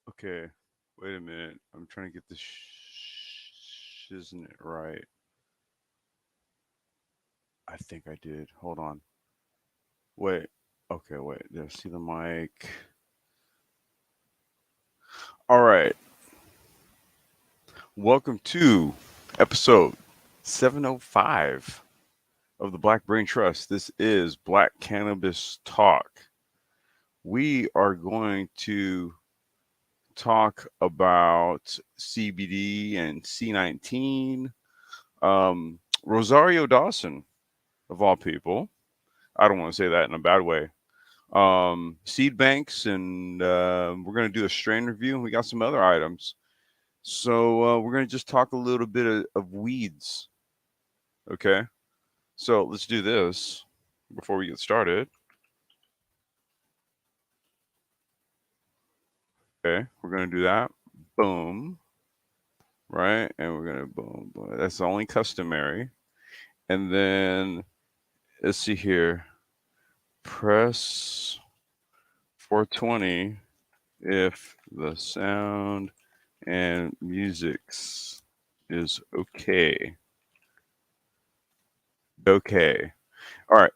Okay, wait a minute. I'm trying to get this isn't it right? I think I did. Hold on. Wait. Okay, wait. Did I see the mic? All right. Welcome to episode 705 of the Black Brain Trust. This is Black Cannabis Talk. We are going to talk about CBD and C19. Rosario Dawson, of all people. I don't want to say that in a bad way. Seed banks, and we're going to do a strain review, and we got some other items. So we're going to just talk a little bit of weeds. Okay. So let's do this before we get started. Okay. We're going to do that. Boom. Right. And we're going to boom, boom. That's only customary. And then let's see here. Press 420 if the sound and music's is okay. Okay. All right.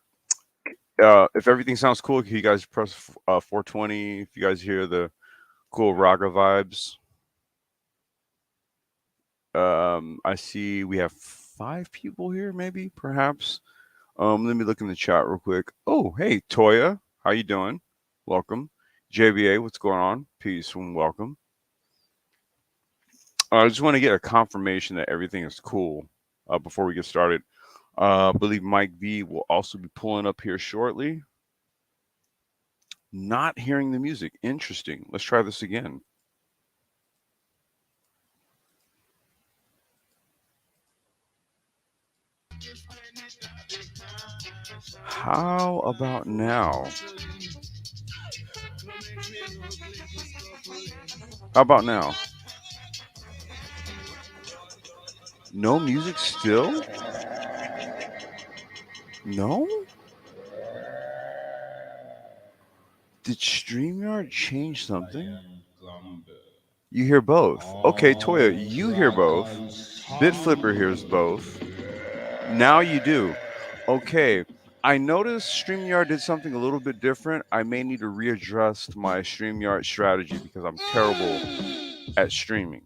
If everything sounds cool, can you guys press 420? If you guys hear the cool raga vibes, I see we have 5 people here, maybe, perhaps. Let me look in the chat real quick. Oh, hey, Toya, how you doing? Welcome. JBA, what's going on? Peace and welcome. I just want to get a confirmation that everything is cool before we get started. I believe Mike V will also be pulling up here shortly. Not hearing the music. Interesting. Let's try this again. How about now? How about now? No music still? No? Did StreamYard change something? You hear both. Okay, Toya, you hear both. BitFlipper hears both. Now you do. Okay. I noticed StreamYard did something a little bit different. I may need to readjust my StreamYard strategy because I'm terrible at streaming.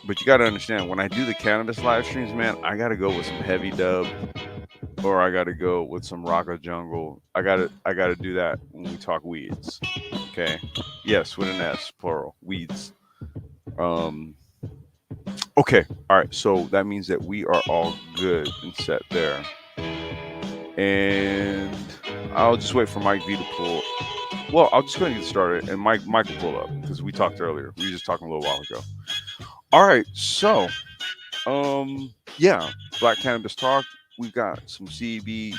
But you got to understand, when I do the cannabis live streams, man, I got to go with some heavy dub or I got to go with some Rocka Jungle. I got to do that when we talk weeds. Okay? Yes, with an S, plural, weeds. Um okay. All right. So that means that we are all good and set there. And I'll just wait for Mike V to pull. Well, I'll just go ahead and get started, and Mike will pull up because we talked earlier. We were just talking a little while ago. All right, so yeah, Black Cannabis Talk. We've got some CBD,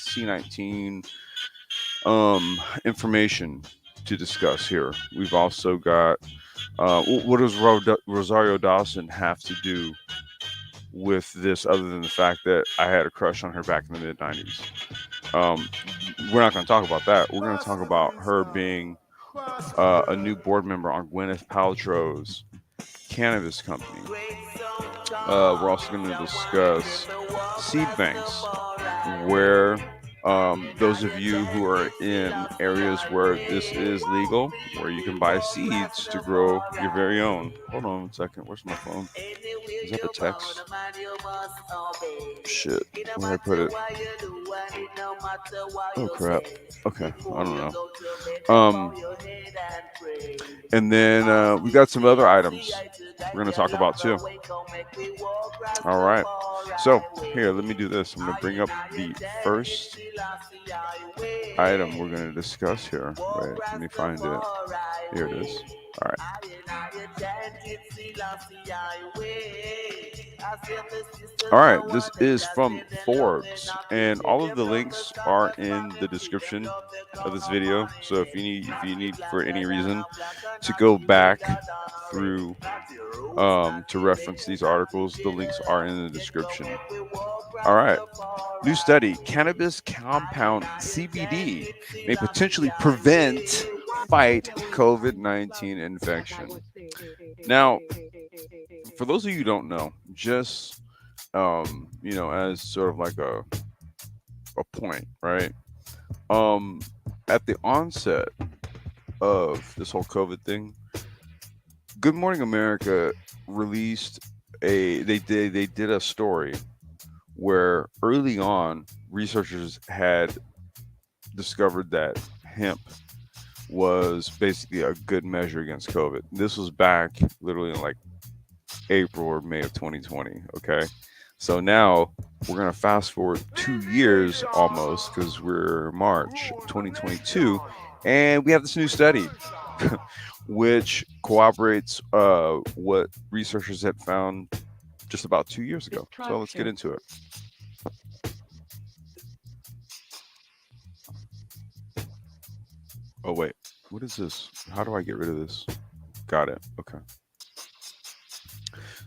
C19 information to discuss here. We've also got what does Rosario Dawson have to do with this other than the fact that I had a crush on her back in the mid 90s? Um, we're not going to talk about that. We're going to talk about her being a new board member on Gwyneth Paltrow's cannabis company. We're also going to discuss seed banks, where those of you who are in areas where this is legal, where you can buy seeds to grow your very own. Hold on 1 second. Where's my phone? Is that the text? Shit. Where did I put it? Oh crap. Okay. I don't know. And then we got some other items we're going to talk about too. All right. So here, let me do this. I'm going to bring up the first item we're going to discuss here. Wait, let me find it. Here it is. All right. All right, this is from Forbes, and all of the links are in the description of this video. So if you need for any reason to go back through to reference these articles, the links are in the description. All right. New study: cannabis compound CBD may potentially prevent fight COVID-19 infection. Now, for those of you who don't know, just as sort of like a point, right? Um, at the onset of this whole COVID thing, Good Morning America released they did a story where early on researchers had discovered that hemp was basically a good measure against COVID. This was back literally in like April or May of 2020. Okay. So now we're going to fast forward 2 years almost because we're March of 2022. And we have this new study which corroborates what researchers had found just about 2 years ago. So let's get into it. Oh, wait. What is this? How do I get rid of this? Got it. Okay.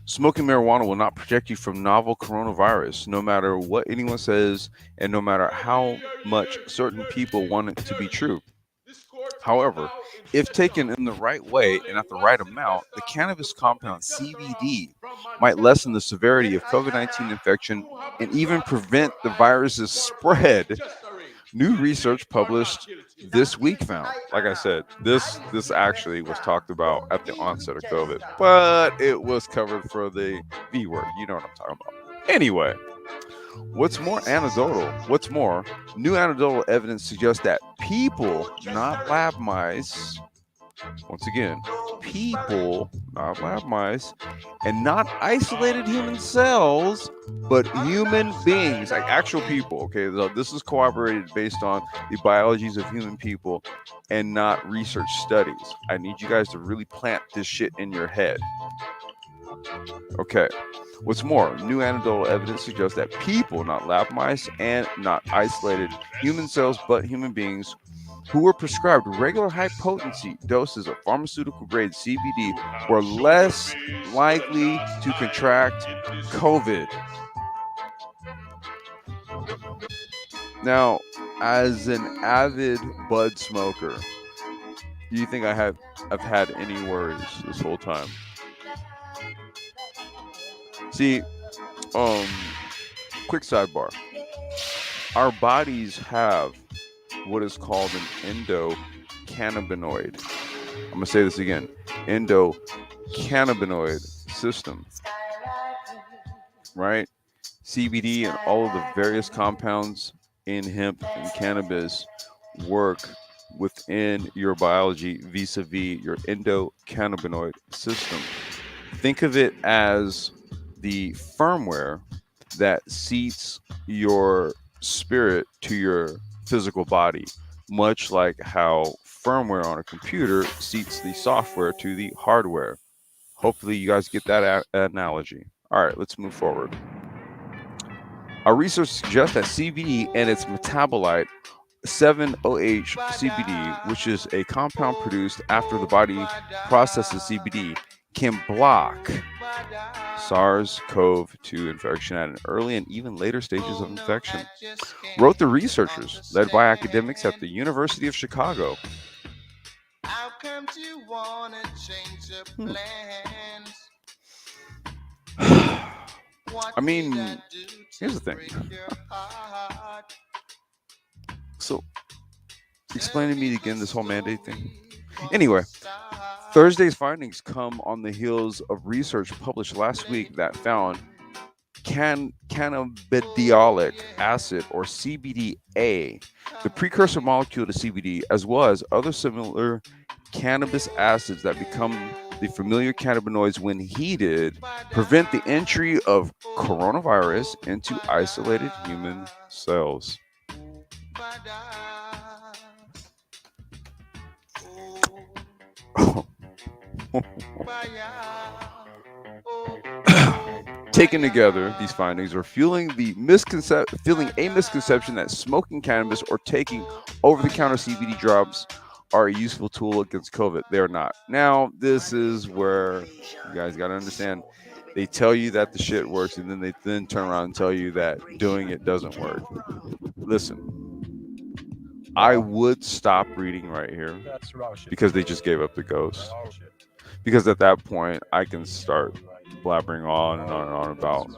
Smoking marijuana will not protect you from novel coronavirus, no matter what anyone says and no matter how much certain people want it to be true. However, if taken in the right way and at the right amount, the cannabis compound CBD might lessen the severity of COVID-19 infection and even prevent the virus's spread. New research published this week found, like I said, this actually was talked about at the onset of COVID, but it was covered for the V word. You know what I'm talking about. Anyway, what's more, new anecdotal evidence suggests that people, not lab mice, once again, people, not lab mice, and not isolated human cells, but human beings, like actual people. Okay, so this is corroborated based on the biologies of human people and not research studies. I need you guys to really plant this shit in your head. Okay. What's more, new anecdotal evidence suggests that people, not lab mice and not isolated human cells, but human beings who were prescribed regular high potency doses of pharmaceutical grade CBD were less likely to contract COVID. Now, as an avid bud smoker, do you think I've had any worries this whole time? See, um, quick sidebar. Our bodies have what is called an endocannabinoid. I'm going to say this again. Endocannabinoid system. Right? CBD and all of the various compounds in hemp and cannabis work within your biology vis-a-vis your endocannabinoid system. Think of it as the firmware that seats your spirit to your physical body, much like how firmware on a computer seats the software to the hardware. Hopefully, you guys get that analogy. All right, let's move forward. Our research suggests that CBD and its metabolite E705 CBD, which is a compound produced after the body processes CBD, can block SARS-CoV-2 infection at an early and even later stages of infection, wrote the researchers led by academics at the University of Chicago. I mean, here's the thing. So, explain to me again this whole mandate thing. Anyway, Thursday's findings come on the heels of research published last week that found cannabidiolic acid, or CBDA, the precursor molecule to CBD, as well as other similar cannabis acids that become the familiar cannabinoids when heated, prevent the entry of coronavirus into isolated human cells. Taken together, these findings are fueling a misconception that smoking cannabis or taking over-the-counter CBD drops are a useful tool against COVID. They're not. Now, this is where you guys got to understand. They tell you that the shit works, and then they then turn around and tell you that doing it doesn't work. Listen, I would stop reading right here because they just gave up the ghost. Because at that point, I can start blabbering on and on and on about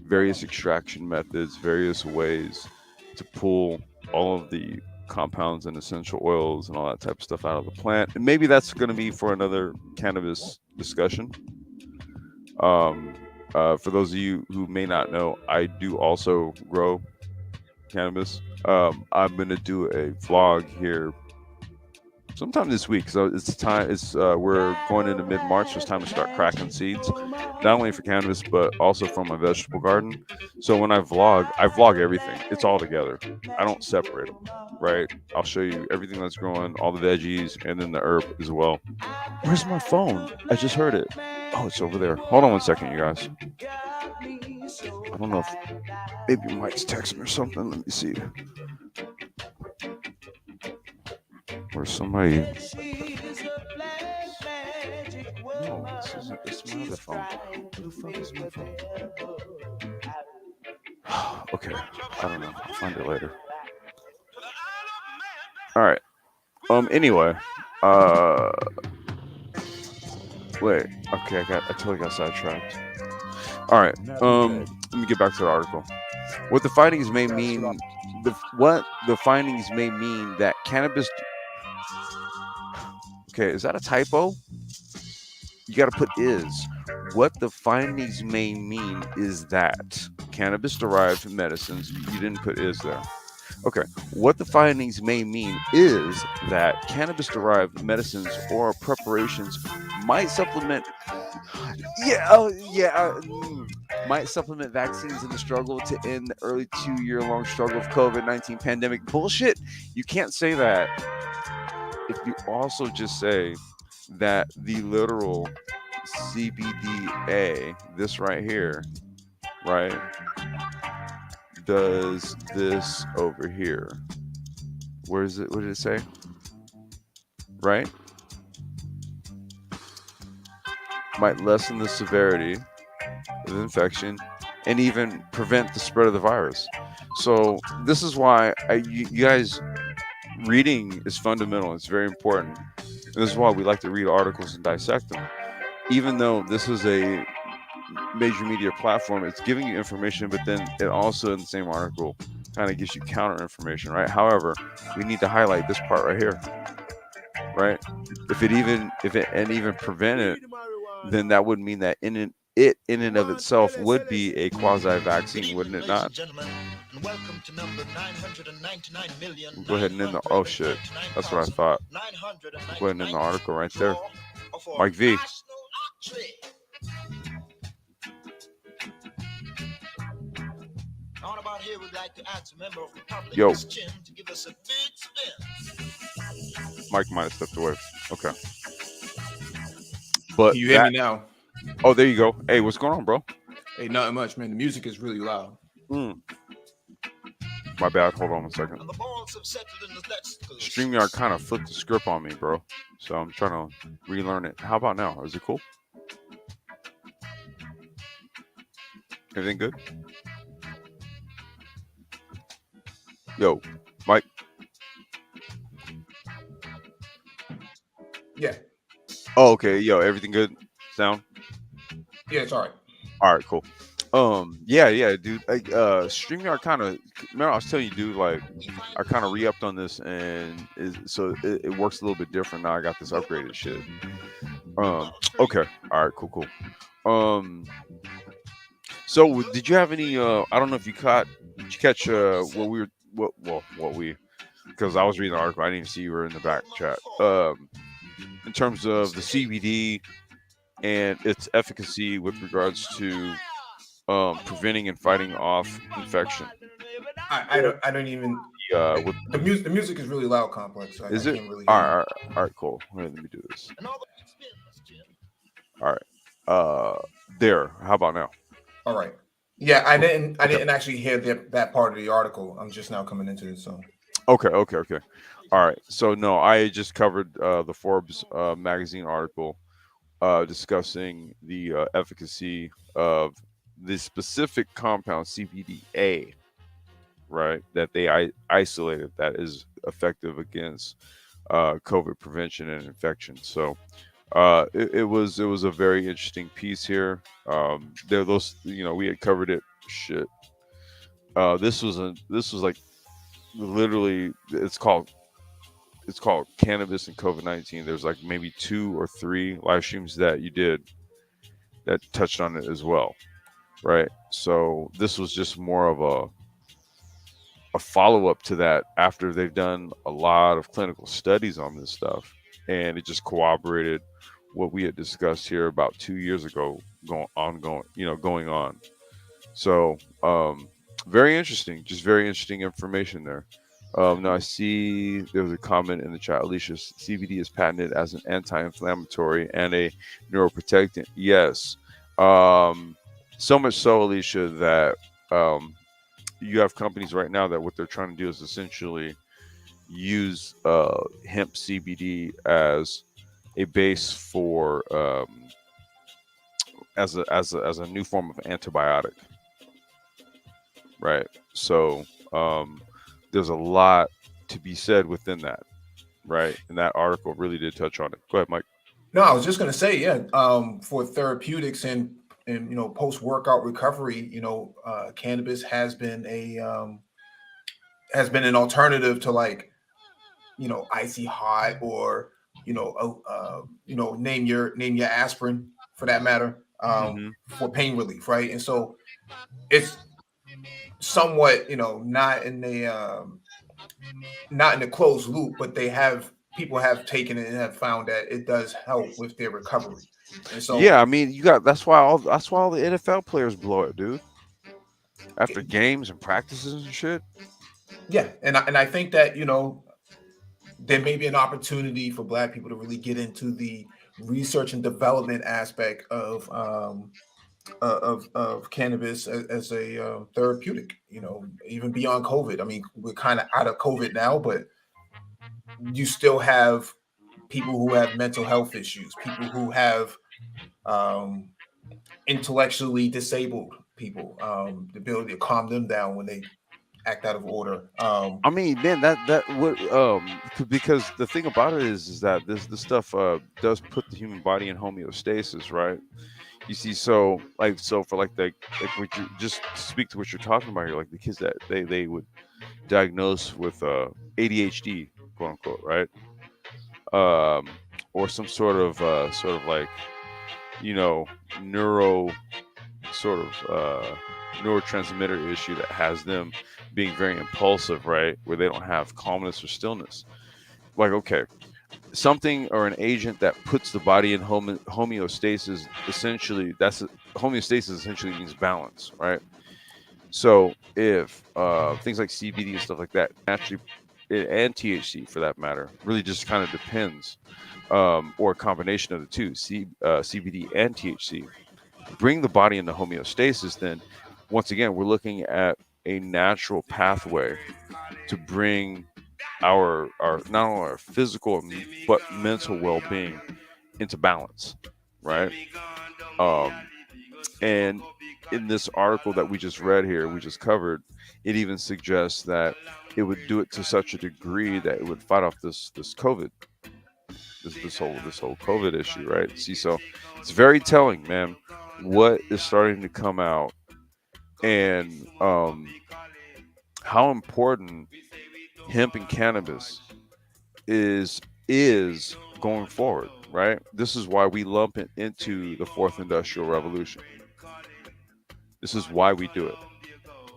various extraction methods, various ways to pull all of the compounds and essential oils and all that type of stuff out of the plant. And maybe that's going to be for another cannabis discussion. For those of you who may not know, I do also grow cannabis. I'm going to do a vlog here sometime this week. So it's time. It's we're going into mid-March. So it's time to start cracking seeds, not only for cannabis but also from my vegetable garden. So when I vlog everything. It's all together. I don't separate them. Right? I'll show you everything that's growing, all the veggies, and then the herb as well. Where's my phone? I just heard it. Oh, it's over there. Hold on one second, you guys. I don't know if maybe Mike's texting me or something. Let me see. Or somebody. No, this isn't. It's my other phone. What the fuck is my phone? Okay, I don't know. I'll find it later. All right. Anyway. Wait. Okay, I totally got sidetracked. All right. Let me get back to the article. What the findings may mean. What the findings may mean that cannabis. Okay, is that a typo? You got to put is. What the findings may mean is that cannabis-derived medicines. You didn't put is there. Okay. What the findings may mean is that cannabis-derived medicines or preparations might supplement. Might supplement vaccines in the struggle to end the early 2-year-long struggle of COVID-19 pandemic. Bullshit. You can't say that if you also just say that the literal CBDA, this right here, right, does this over here. Where is it? What did it say? Right? Might lessen the severity of infection and even prevent the spread of the virus. So this is why you guys, reading is fundamental. It's very important. And this is why we like to read articles and dissect them. Even though this is a major media platform, it's giving you information, but then it also in the same article kind of gives you counter information, right? However, we need to highlight this part right here, right? If it even prevent it, then that would mean that in and of itself would be a quasi vaccine, wouldn't it not? We'll go ahead and end the. Oh shit, that's what I thought. Go ahead and end the article right there. Mike V. Yo. Mike might have stepped away. Okay. But Can you hear me now? Oh, there you go. Hey, what's going on, bro? Hey, nothing much, man. The music is really loud. My bad. Hold on one second. StreamYard kind of flipped the script on me, bro. So I'm trying to relearn it. How about now? Is it cool? Everything good? Yo, Mike. Yeah. Oh, okay. Yo, everything good? Sound? Yeah, it's all right. All right, cool. Yeah, dude. StreamYard kind of. Remember, I was telling you, dude. Like, I kind of re-upped on this, and it works a little bit different now. I got this upgraded shit. Okay. All right. Cool. So, did you have any? I don't know if you caught. Did you catch what we? Because I was reading the article, I didn't even see you were in the back chat. In terms of the CBD and its efficacy with regards to preventing and fighting off infection. I don't even. The music is really loud, complex. So is I it? Can't really all right, cool. Let me do this. All right. There. How about now? All right. Yeah, I Okay. didn't actually hear that part of the article. I'm just now coming into it. So Okay. All right. So no, I just covered the Forbes magazine article discussing the efficacy of the specific compound CBDA, right? That they isolated that is effective against COVID prevention and infection. So it was a very interesting piece here. There those we had covered it. Shit. This was like literally it's called Cannabis and COVID-19. There's like maybe two or three live streams that you did that touched on it as well, right? So this was just more of a follow up to that after they've done a lot of clinical studies on this stuff, and it just corroborated what we had discussed here about 2 years ago, going on. So, very interesting, just very interesting information there. Now I see there was a comment in the chat. Alicia, CBD is patented as an anti-inflammatory and a neuroprotectant. Yes, so much so, Alicia, that um, you have companies right now that what they're trying to do is essentially use hemp CBD as a base for as a new form of antibiotic, right? So there's a lot to be said within that, right? And that article really did touch on it. Go ahead, Mike. no, I was just gonna say, yeah, for therapeutics and post workout recovery, cannabis has been an alternative to like icy hot or name your aspirin for that matter, Hmm. for pain relief, right? And so it's somewhat not in the closed loop, but they have people have taken it and have found that it does help with their recovery. And so Yeah, I mean, you got that's why all the NFL players blow it, dude. After games and practices and shit. yeah, and I think that there may be an opportunity for Black people to really get into the research and development aspect of cannabis as a therapeutic. Even beyond COVID. I mean, we're kind of out of COVID now, but you still have people who have mental health issues, people who have um, intellectually disabled people, the ability to calm them down when they act out of order. I mean, man, that would because the thing about it is that this stuff does put the human body in homeostasis, right? You see, so for like what you just speak to what you're talking about here, like the kids that they would diagnose with ADHD, quote unquote, right? Um, or some sort of like you know neuro sort of neurotransmitter issue that has them being very impulsive, right? Where they don't have calmness or stillness. Like, okay, something or an agent that puts the body in homeostasis, essentially, homeostasis essentially means balance, right? So if things like CBD and stuff like that, naturally, and THC for that matter, really just kind of depends, or a combination of the two, CBD and THC, bring the body into homeostasis, then once again, we're looking at a natural pathway to bring our not only our physical but mental well-being into balance, right? Um, and in this article that we just read here, we just covered, it even suggests that it would do it to such a degree that it would fight off this COVID, this whole COVID issue, right? See, so it's very telling, man, what is starting to come out, and how important hemp and cannabis is going forward, right? This is why we lump it into the fourth industrial revolution. This is why we do it,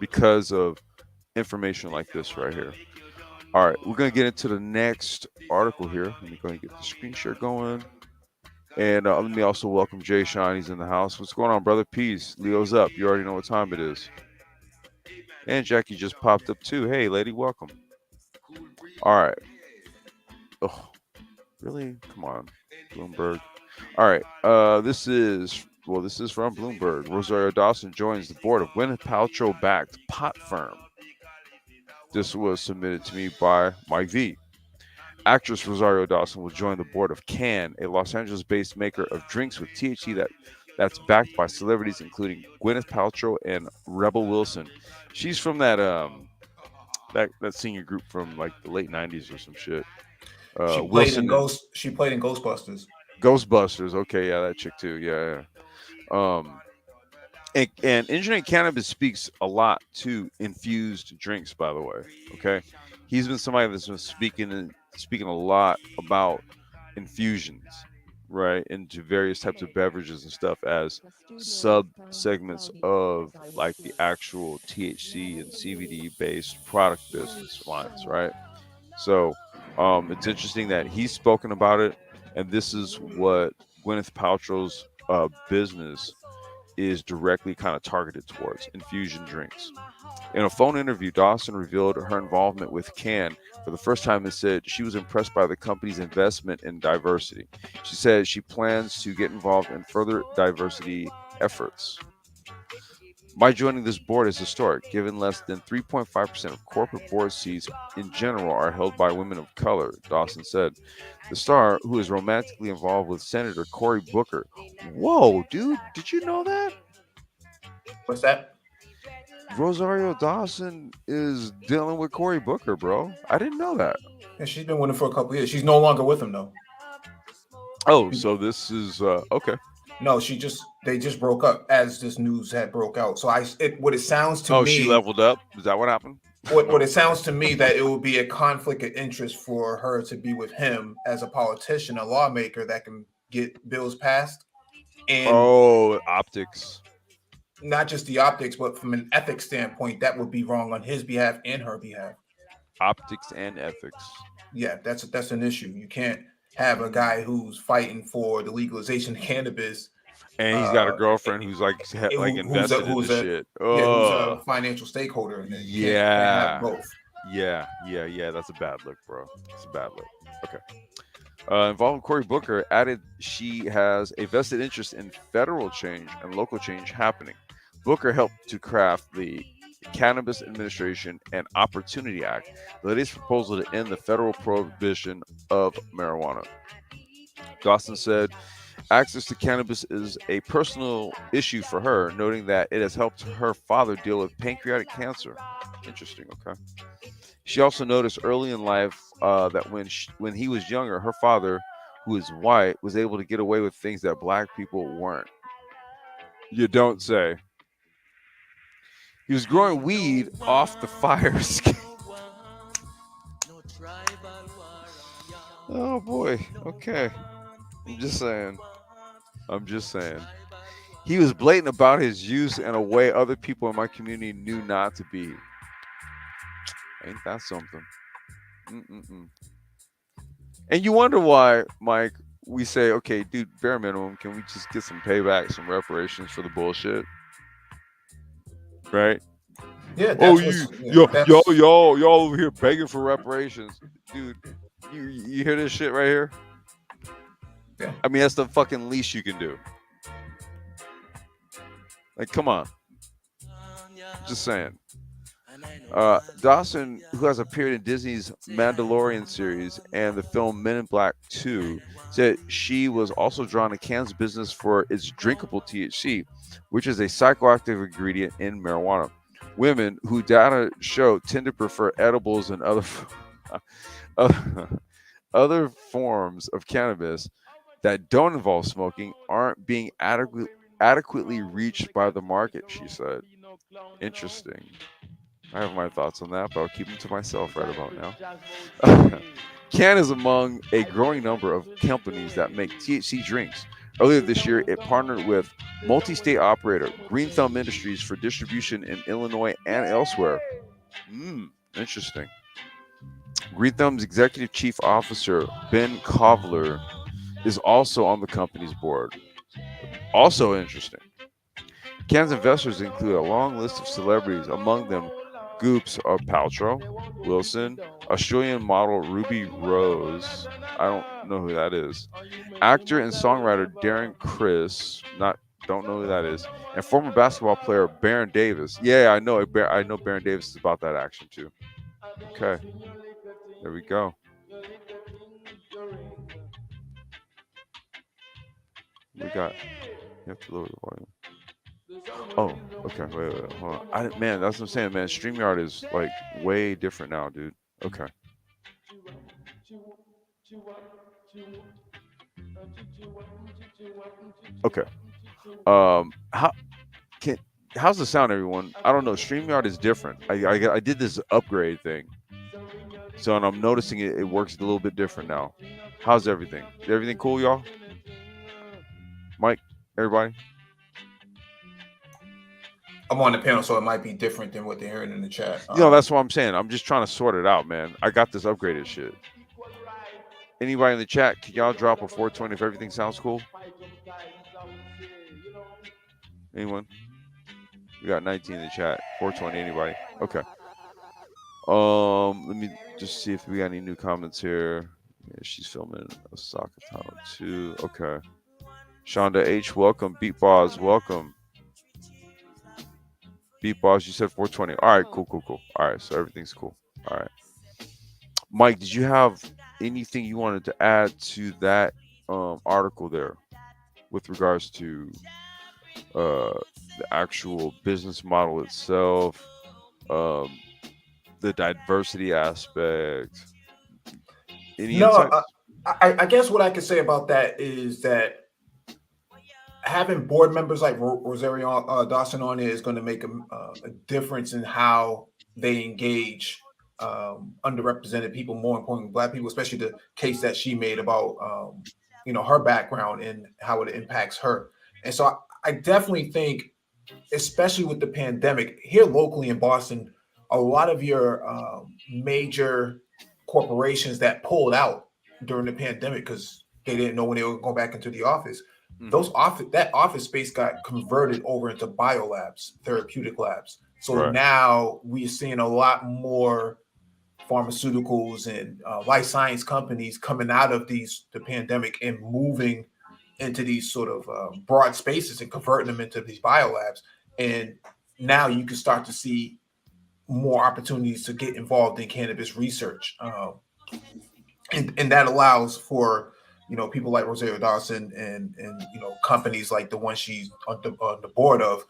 because of information like this right here. All right, we're gonna get into the next article here. Let me go and get the screen share going. And let me also welcome Jay Sean. He's in the house. What's going on, brother? Peace. Leo's up. You already know what time it is. And Jackie just popped up too. Hey, lady, welcome. All right. Oh, really? Come on, Bloomberg. All right. This is Well, this is from Bloomberg. Rosario Dawson joins the board of Gwyneth Paltrow-backed pot firm. This was submitted to me by Mike V. Actress Rosario Dawson will join the board of Can, a Los Angeles-based maker of drinks with THC that's backed by celebrities including Gwyneth Paltrow and Rebel Wilson. She's from that senior group from like the late '90s or some shit. Wilson and She played in Ghostbusters. Ghostbusters. Okay, yeah, that chick too. Yeah, yeah. And engineering cannabis speaks a lot to infused drinks. By the way, okay, he's been somebody that's been speaking a lot about infusions, right, into various types of beverages and stuff as sub segments of like the actual THC and CBD based product business lines, right? So it's interesting that he's spoken about it, and this is what Gwyneth Paltrow's business is directly kind of targeted towards infusion drinks. In a phone interview, Dawson revealed her involvement with Can for the first time and said she was impressed by the company's investment in diversity. She said she plans to get involved in further diversity efforts. My joining this board is historic, given less than 3.5% of corporate board seats in general are held by women of color, Dawson said. The star, who is romantically involved with Senator Cory Booker. Whoa, dude, did you know that? What's that? Rosario Dawson is dealing with Cory Booker, bro. I didn't know that. Yeah, she's been winning for a couple of years. She's no longer with him though. Oh, so this is okay. No, they just broke up as this news had broke out. So what it sounds to Oh, she me, leveled up. Is that what happened? what it sounds to me that it would be a conflict of interest for her to be with him as a politician, a lawmaker that can get bills passed, and Oh, optics. not just the optics, but from an ethics standpoint, that would be wrong on his behalf and her behalf. Optics and ethics. Yeah, that's an issue. You can't have a guy who's fighting for the legalization of cannabis, And he's got a uh, girlfriend who's like invested in who's this a shit. yeah, who's Oh, a financial stakeholder in it. Can't have yeah. both. Yeah. That's a bad look, bro. It's a bad look. Okay. Involving Cory Booker added she has a vested interest in federal change and local change happening. Booker helped to craft the Cannabis Administration and Opportunity Act, the latest proposal to end the federal prohibition of marijuana. Dawson said access to cannabis is a personal issue for her, noting that it has helped her father deal with pancreatic cancer. Interesting. Okay. She also noticed early in life that when he was younger, her father, who is white, was able to get away with things that black people weren't. You don't say. He was growing weed off the fire escape. Oh boy. Okay. I'm just saying. I'm just saying. He was blatant about his use in a way other people in my community knew not to be. Ain't that something? Mm-mm-mm. And you wonder why, Mike, we say, okay, dude, bare minimum, can we just get some payback, some reparations for the bullshit? Right? Yeah, Oh, that's you, what's yeah, yo, yo, that's y'all over here begging for reparations, dude. You hear this shit right here? yeah. I mean, that's the fucking least you can do. Like, come on, just saying. Dawson, who has appeared in Disney's Mandalorian series and the film Men in Black 2, said she was also drawn to Can's business for its drinkable THC, which is a psychoactive ingredient in marijuana. Women who data show tend to prefer edibles and other, other forms of cannabis that don't involve smoking aren't being adequately reached by the market, she said. Interesting. I have my thoughts on that, but I'll keep them to myself right about now. Can is among a growing number of companies that make THC drinks. Earlier this year, it partnered with multi state operator Green Thumb Industries for distribution in Illinois and elsewhere. Interesting. Green Thumb's executive chief officer, Ben Kovler, is also on the company's board. Also interesting. Can's investors include a long list of celebrities, among them Goops of Paltrow, Wilson, Australian model Ruby Rose. I don't know who that is. Actor and songwriter Darren Criss, not Don't know who that is. And former basketball player Baron Davis. Yeah, I know. I know Baron Davis is about that action too. Okay, there we go. We got. You have to lower the volume. Oh, okay. Wait. Hold on. I didn't, man, that's what I'm saying, man. StreamYard is like way different now, dude. Okay. Okay. How can how's the sound, everyone? I don't know. StreamYard is different. I did this upgrade thing, so and I'm noticing it works a little bit different now. How's everything? Everything cool, y'all? Mike, everybody? I'm on the panel, so it might be different than what they're hearing in the chat. That's what I'm saying. I'm just trying to sort it out, man. I got this upgraded shit. Anybody in the chat, can y'all drop a 420 if everything sounds cool? Anyone? We got 19 in the chat. 420, anybody? Okay. Let me just see if we got any new comments here. Yeah, she's filming Osaka Tunnel 2. Okay. Shonda H, welcome. Beatboz, welcome. Beatboz, you said 420. All right, cool. All right, so everything's cool. All right. Mike, did you have anything you wanted to add to that article there with regards to uh, the actual business model itself, um, the diversity aspect? Any No, insights? I guess what I could say about that is that having board members like Rosario Dawson on it is going to make a difference in how they engage underrepresented people, more importantly, Black people, especially the case that she made about her background and how it impacts her. And so I definitely think, especially with the pandemic here locally in Boston, a lot of your major corporations that pulled out during the pandemic because they didn't know when they were going back into the office. Mm-hmm. That office space got converted over into biolabs, therapeutic labs. So Right. now we're seeing a lot more pharmaceuticals and life science companies coming out of the pandemic and moving into these sort of broad spaces and converting them into these biolabs. And now you can start to see more opportunities to get involved in cannabis research, and that allows for people like Rosario Dawson and companies like the one she's on the board of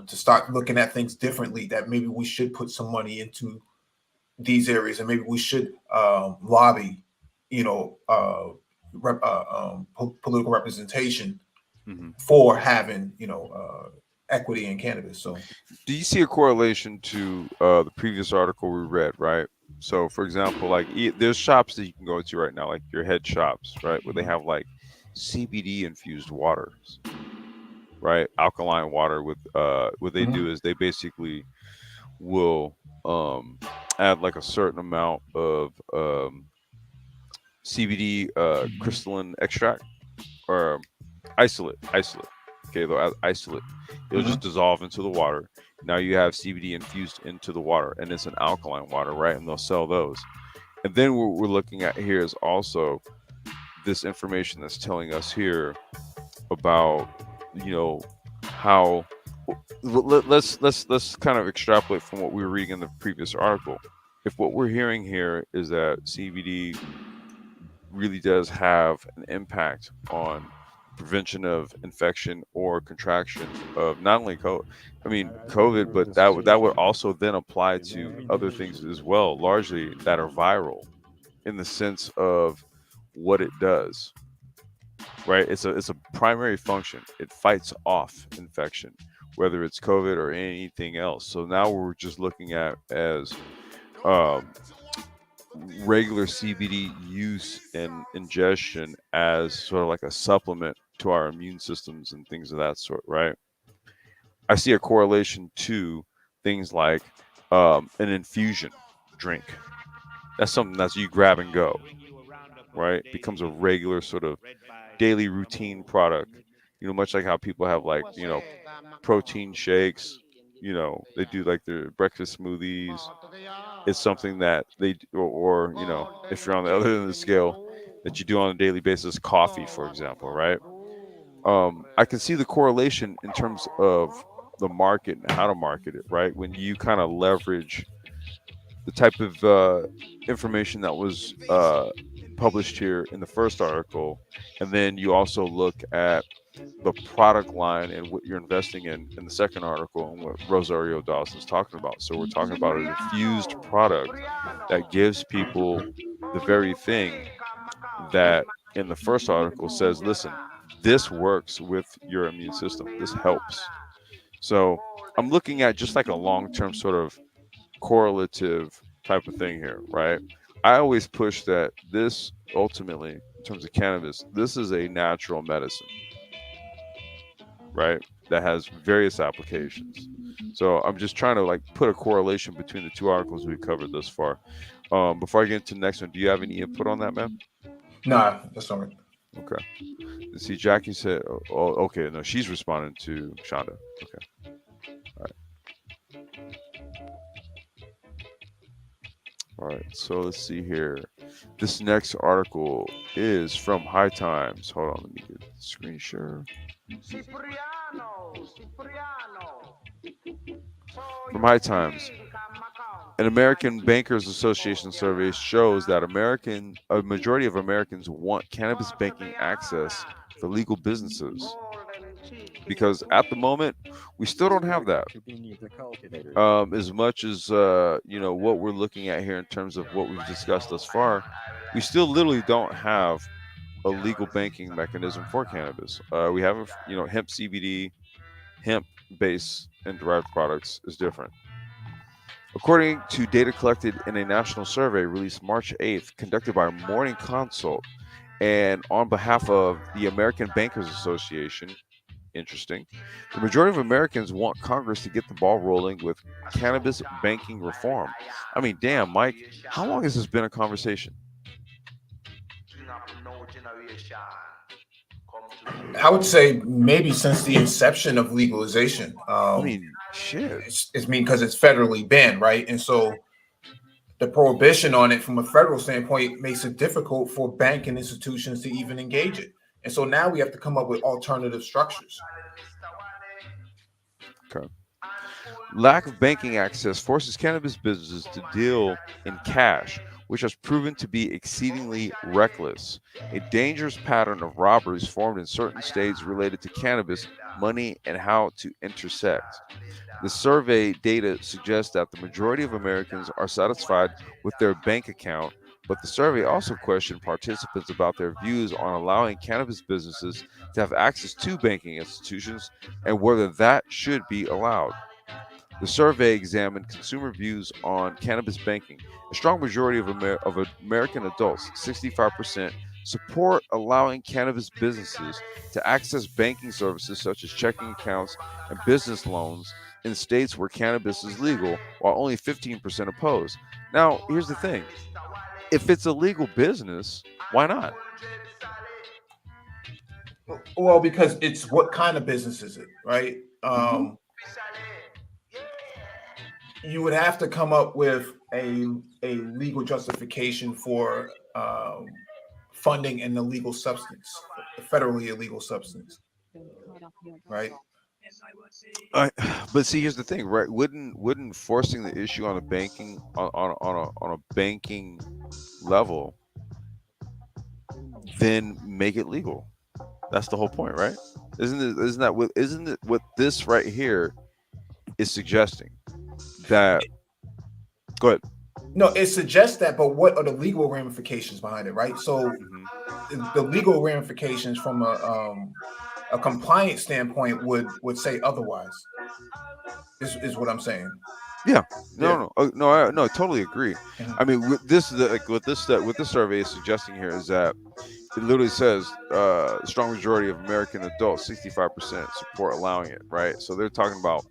to start looking at things differently. That maybe we should put some money into these areas, and maybe we should lobby, you know, political representation Mm-hmm. for having equity in cannabis. So Do you see a correlation to the previous article we read, right? So, for example, like there's shops that you can go to right now, like your head shops, right, where they have like CBD infused waters, right? Alkaline water with what they mhm, do is they basically will um, add like a certain amount of CBD crystalline extract or isolate. Okay, they'll add isolate. It'll just mhm. dissolve into the water. Now you have CBD infused into the water, and it's an alkaline water, right? And they'll sell those. And then what we're looking at here is also this information that's telling us here about how let's kind of extrapolate from what we were reading in the previous article. If what we're hearing here is that CBD really does have an impact on prevention of infection or contraction of not only COVID, but that would also then apply to other things as well, largely that are viral in the sense of what it does. Right? It's a primary function. It fights off infection, whether it's COVID or anything else. So now we're just looking at as um, regular CBD use and ingestion as sort of like a supplement to our immune systems and things of that sort, right? I see a correlation to things like an infusion drink. That's something that's you grab and go, right? Becomes a regular sort of daily routine product. Much like how people have like, protein shakes, they do like their breakfast smoothies. It's something that or if you're on the other end of the scale, that you do on a daily basis, coffee, for example, right? I can see the correlation in terms of the market and how to market it, right? When you kind of leverage the type of information that was published here in the first article, and then you also look at the product line and what you're investing in the second article and what Rosario Dawson's talking about. So we're talking about an infused product that gives people the very thing that in the first article says, listen, this works with your immune system. This helps. So I'm looking at just like a long term sort of correlative type of thing here, right? I always push that this ultimately, in terms of cannabis, this is a natural medicine, right? That has various applications. So I'm just trying to like put a correlation between the two articles we've covered thus far. Before I get into the next one, do you have any input on that, man? Nah, that's all right. Okay. See, Jackie said, oh, okay, no, she's responding to Shonda. Okay. All right. All right. So let's see here. This next article is from High Times. Hold on, let me get the screen share. From High Times. An American Bankers Association survey shows that a majority of Americans want cannabis banking access for legal businesses because at the moment we still don't have that. As much as what we're looking at here in terms of what we've discussed thus far, we still literally don't have a legal banking mechanism for cannabis. We have hemp CBD, hemp based and derived products is different. According to data collected in a national survey released March 8th, conducted by Morning Consult and on behalf of the American Bankers Association, interesting, the majority of Americans want Congress to get the ball rolling with cannabis banking reform. I mean, damn, Mike, how long has this been a conversation? I would say maybe since the inception of legalization. I mean, shit. It's mean because it's federally banned, right? And so the prohibition on it from a federal standpoint makes it difficult for banking institutions to even engage it. And so now we have to come up with alternative structures. Okay. Lack of banking access forces cannabis businesses to deal in cash, which has proven to be exceedingly reckless. A dangerous pattern of robberies formed in certain states related to cannabis, money, and how to intersect. The survey data suggests that the majority of Americans are satisfied with their bank account, but the survey also questioned participants about their views on allowing cannabis businesses to have access to banking institutions and whether that should be allowed. The survey examined consumer views on cannabis banking. A strong majority of American adults, 65%, support allowing cannabis businesses to access banking services such as checking accounts and business loans in states where cannabis is legal, while only 15% oppose. Now, here's the thing: if it's a legal business, why not? Well, because it's what kind of business is it, right? Mm-hmm. You would have to come up with a legal justification for funding an illegal substance, a federally illegal substance, right? I, but see, here's the thing, right? Wouldn't forcing the issue on a banking on a banking level then make it legal? That's the whole point, right? Isn't it what this right here is suggesting? That go ahead. No, it suggests that, but what are the legal ramifications behind it, right? So Hmm. the legal ramifications from a compliance standpoint would say otherwise. Is what I'm saying. Yeah, Yeah. no, I totally agree. I mean, what this survey is suggesting here is that it literally says strong majority of American adults, 65% support allowing it, right? So they're talking about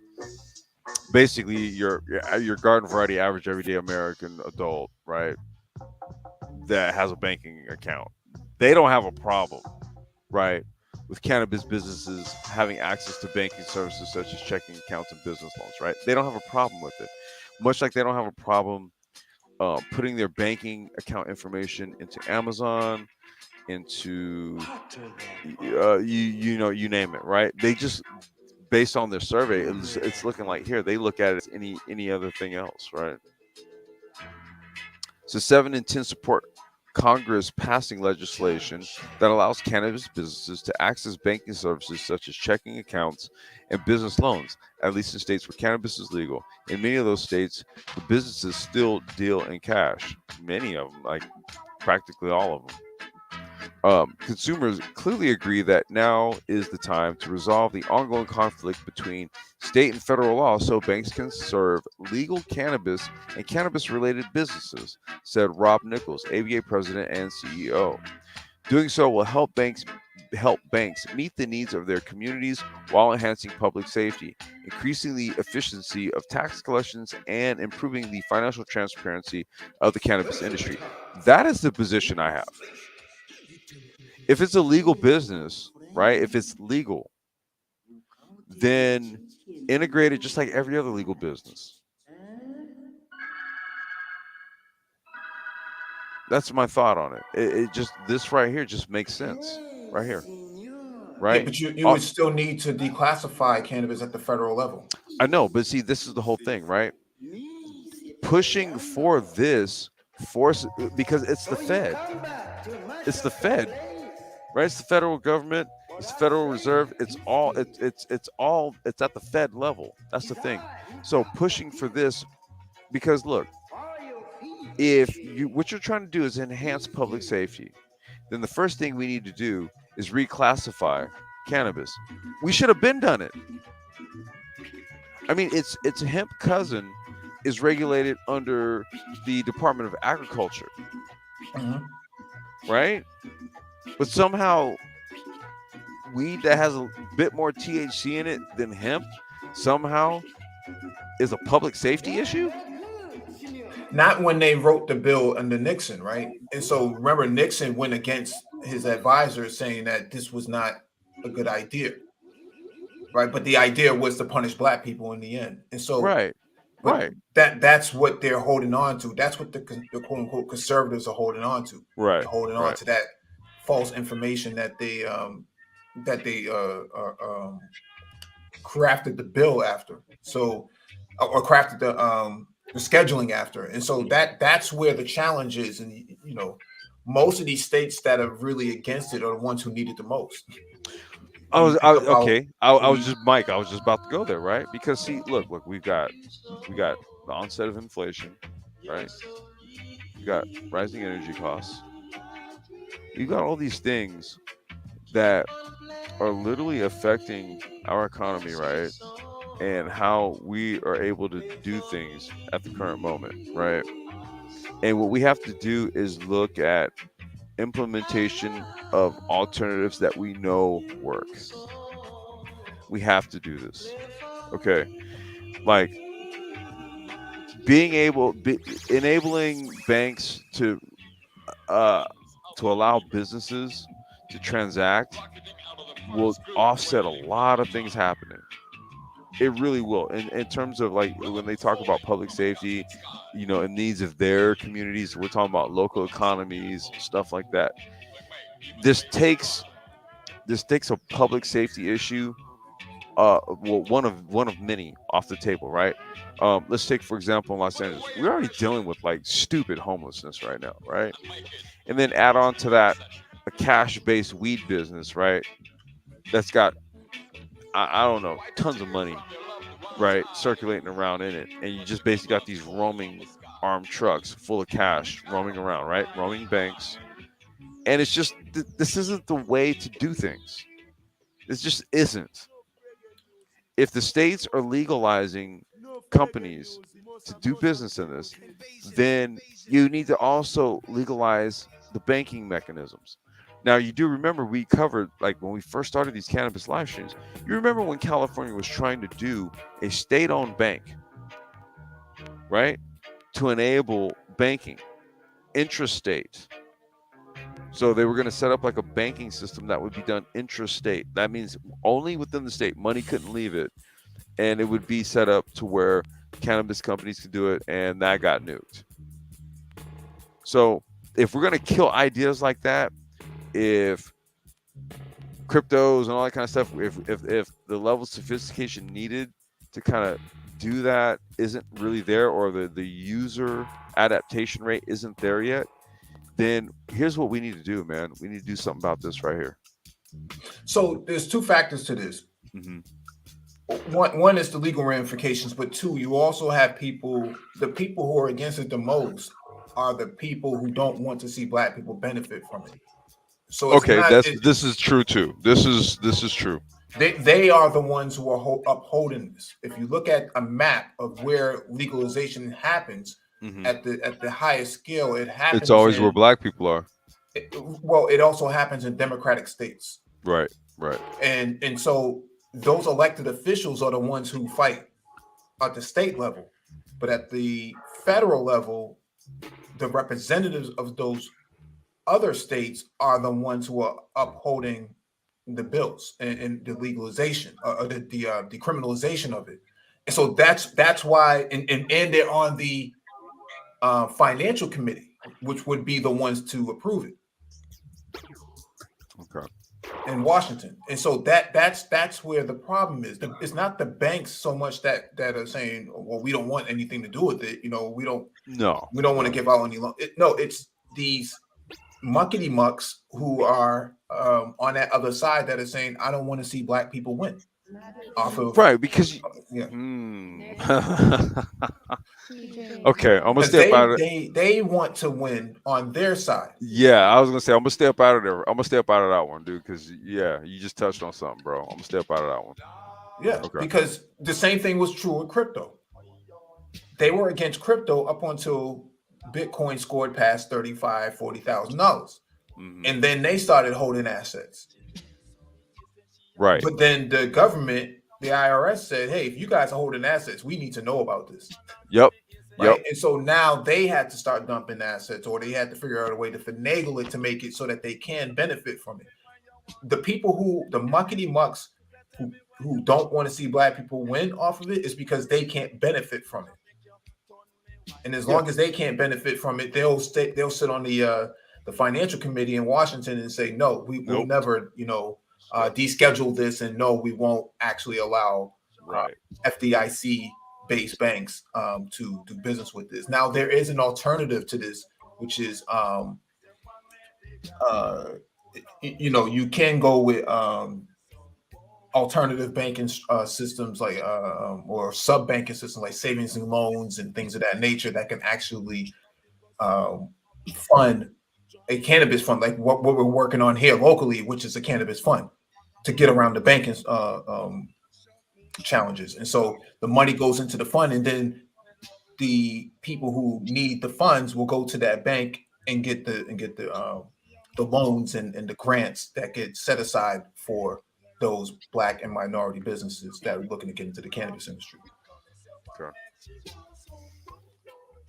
basically your garden variety average everyday American adult, right, that has a banking account. They don't have a problem, right, with cannabis businesses having access to banking services such as checking accounts and business loans, right? They don't have a problem with it. Much like they don't have a problem putting their banking account information into Amazon, into you name it, right? They just based on their survey, it's looking like here they look at it as any other thing else, right? So 7 in 10 support Congress passing legislation that allows cannabis businesses to access banking services such as checking accounts and business loans, at least in states where cannabis is legal. In many of those states, the businesses still deal in cash. Many of them, like practically all of them. Consumers clearly agree that now is the time to resolve the ongoing conflict between state and federal law so banks can serve legal cannabis and cannabis related businesses, said Rob Nichols, ABA president and CEO. Doing so will help banks meet the needs of their communities while enhancing public safety, increasing the efficiency of tax collections, and improving the financial transparency of the cannabis industry. That is the position I have. If it's a legal business, right? If it's legal, then integrate it just like every other legal business. That's my thought on it. It just this right here just makes sense. Right here, Yeah, right? but you Uh, would still need to declassify cannabis at the federal level. I know, but see, this is the whole thing, right? Pushing for this force because it's the Fed. It's the Fed, right? It's the federal government. It's the Federal Reserve. It's at the Fed level. That's the thing. So pushing for this because look, if you what you're trying to do is enhance public safety, then the first thing we need to do is reclassify cannabis. We should have been done it. I mean, its hemp cousin is regulated under the Department of Agriculture, Mhm. right? But somehow weed that has a bit more THC in it than hemp somehow is a public safety issue. Not when they wrote the bill under Nixon, right? And so remember, Nixon went against his advisors, saying that this was not a good idea, right? But the idea was to punish black people in the end. And so, Right, but right, that's what they're holding on to. That's what the quote unquote conservatives are holding on to. right, They're holding on right. to that false information that they crafted the bill after. So or crafted the scheduling after. And so that's where the challenge is. And most of these states that are really against it are the ones who need it the most. I You was think about okay. I was just Mike. I was just about to go there, right? Because see, look, we got the onset of inflation, right? You got rising energy costs. You got all these things that are literally affecting our economy, right? And how we are able to do things at the current moment, right? And what we have to do is look at implementation of alternatives that we know work. We have to do this. Okay. Like enabling banks uh to allow businesses to transact will offset a lot of things happening. It really will. In terms of like when they talk about public safety, and needs of their communities, we're talking about local economies, stuff like that. This takes this takes a public safety issue, well, one of many off the table, right? Let's take for example in Los Angeles, we're already dealing with like stupid homelessness right now, right? And then add on to that a cash-based weed business, right? That's got I don't know, tons of money, right, circulating around in it, and you just basically got these roaming armed trucks full of cash roaming around, right, roaming banks, and it's just this isn't the way to do things. This just isn't. If the states are legalizing companies to do business in this, then you need to also legalize the banking mechanisms. Now, you do remember we covered, like when we first started these cannabis live streams, you remember when California was trying to do a state owned bank, right? To enable banking intrastate. So they were going to set up like a banking system that would be done intrastate. That means only within the state, money couldn't leave it, and it would be set up to where cannabis companies could do it, and that got nuked. So if we're going to kill ideas like that, if cryptos and all that kind of stuff, if the level of sophistication needed to kind of do that isn't really there, or the user adaptation rate isn't there yet, then here's what we need to do, man. We need to do something about this right here. So there's two factors to this. Hmm. One is the legal ramifications, but two, you also have the people who are against it the most are the people who don't want to see black people benefit from it. So it's Okay, not this is true too. This is true. they are the ones who are upholding this. If you look at a map of where legalization happens Hmm. at the highest scale, it It's happens always where in black people are. well, it also happens in democratic states. Right, right. And so those elected officials are the ones who fight at the state level, but at the federal level, the representatives of those other states are the ones who are upholding the bills and the legalization or the decriminalization of it. And so that's why, and they're on the financial committee, which would be the ones to approve it Okay. in Washington. And so that's where the problem is. It's not the banks so much that are saying, well, we don't want anything to do with it. We don't No, we don't want to no. give out any loan. No, it's these muckety mucks who are on that other side that are saying, I don't want to see black people win off of Right, because yeah. okay, I'm gonna Because stay up out of it. they want to win on their side. Yeah, I was gonna say I'm gonna stay up out of there. I'm gonna stay up out of that one, dude. Because yeah, you just touched on something, bro. I'm gonna stay up out of that one. Yeah, Okay. because the same thing was true with crypto. They were against crypto up until Bitcoin scored past $35,000, $40,000. Hmm. And then they started holding assets. Right. But then the government, the IRS said, hey, if you guys are holding assets, we need to know about this. Yep. Yep. Right. And so now they had to start dumping assets, or they had to figure out a way to finagle it to make it so that they can benefit from it. The people the muckety mucks who don't want to see black people win off of it is because they can't benefit from it. And as Yeah. long as they can't benefit from it, they'll sit on the financial committee in Washington and say, no, we will Nope. never, deschedule this, and no, we won't actually allow Right. FDIC based banks to do business with this. Now there is an alternative to this, which is uh, you can go with alternative banking systems like or sub banking systems like savings and loans and things of that nature that can actually um, fund a cannabis fund, like what we're working on here locally, which is a cannabis fund to get around the banking challenges. And so the money goes into the fund, and then the people who need the funds will go to that bank and get the loans and the grants that get set aside for those black and minority businesses that are looking to get into the cannabis industry. Okay.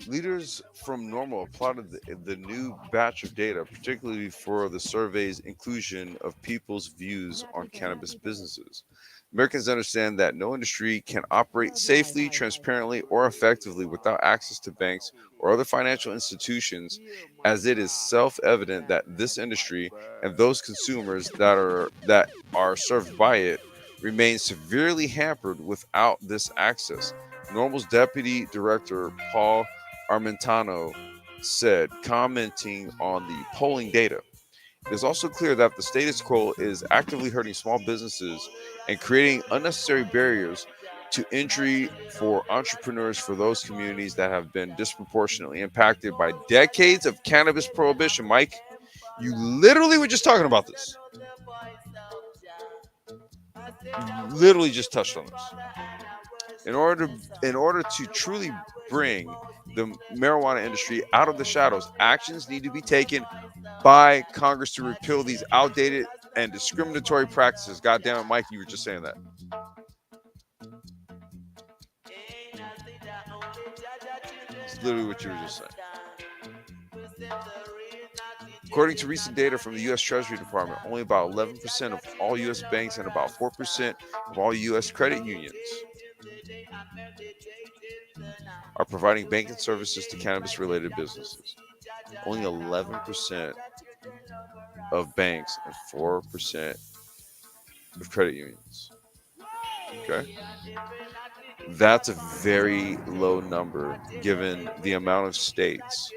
Leaders from Normal applauded the new batch of data, particularly for the survey's inclusion of people's views on cannabis businesses. Americans understand that no industry can operate safely, transparently, or effectively without access to banks or other financial institutions, as it is self-evident that this industry and those consumers that are served by it remain severely hampered without this access. Normal's deputy director, Paul Armentano, said, commenting on the polling data. It is also clear that the status quo is actively hurting small businesses and creating unnecessary barriers to entry for entrepreneurs for those communities that have been disproportionately impacted by decades of cannabis prohibition. Mike, you literally were just talking about this. You literally just touched on this. In order to truly bring the marijuana industry out of the shadows, actions need to be taken by Congress to repeal these outdated and discriminatory practices. God damn it, Mike, you were just saying that. It's literally what you were just saying. According to recent data from the U.S. Treasury Department, only about 11% of all U.S. banks and about 4% of all U.S. credit unions are providing banking services to cannabis related businesses. Only 11%. of banks and 4% of credit unions. Okay. That's a very low number given the amount of states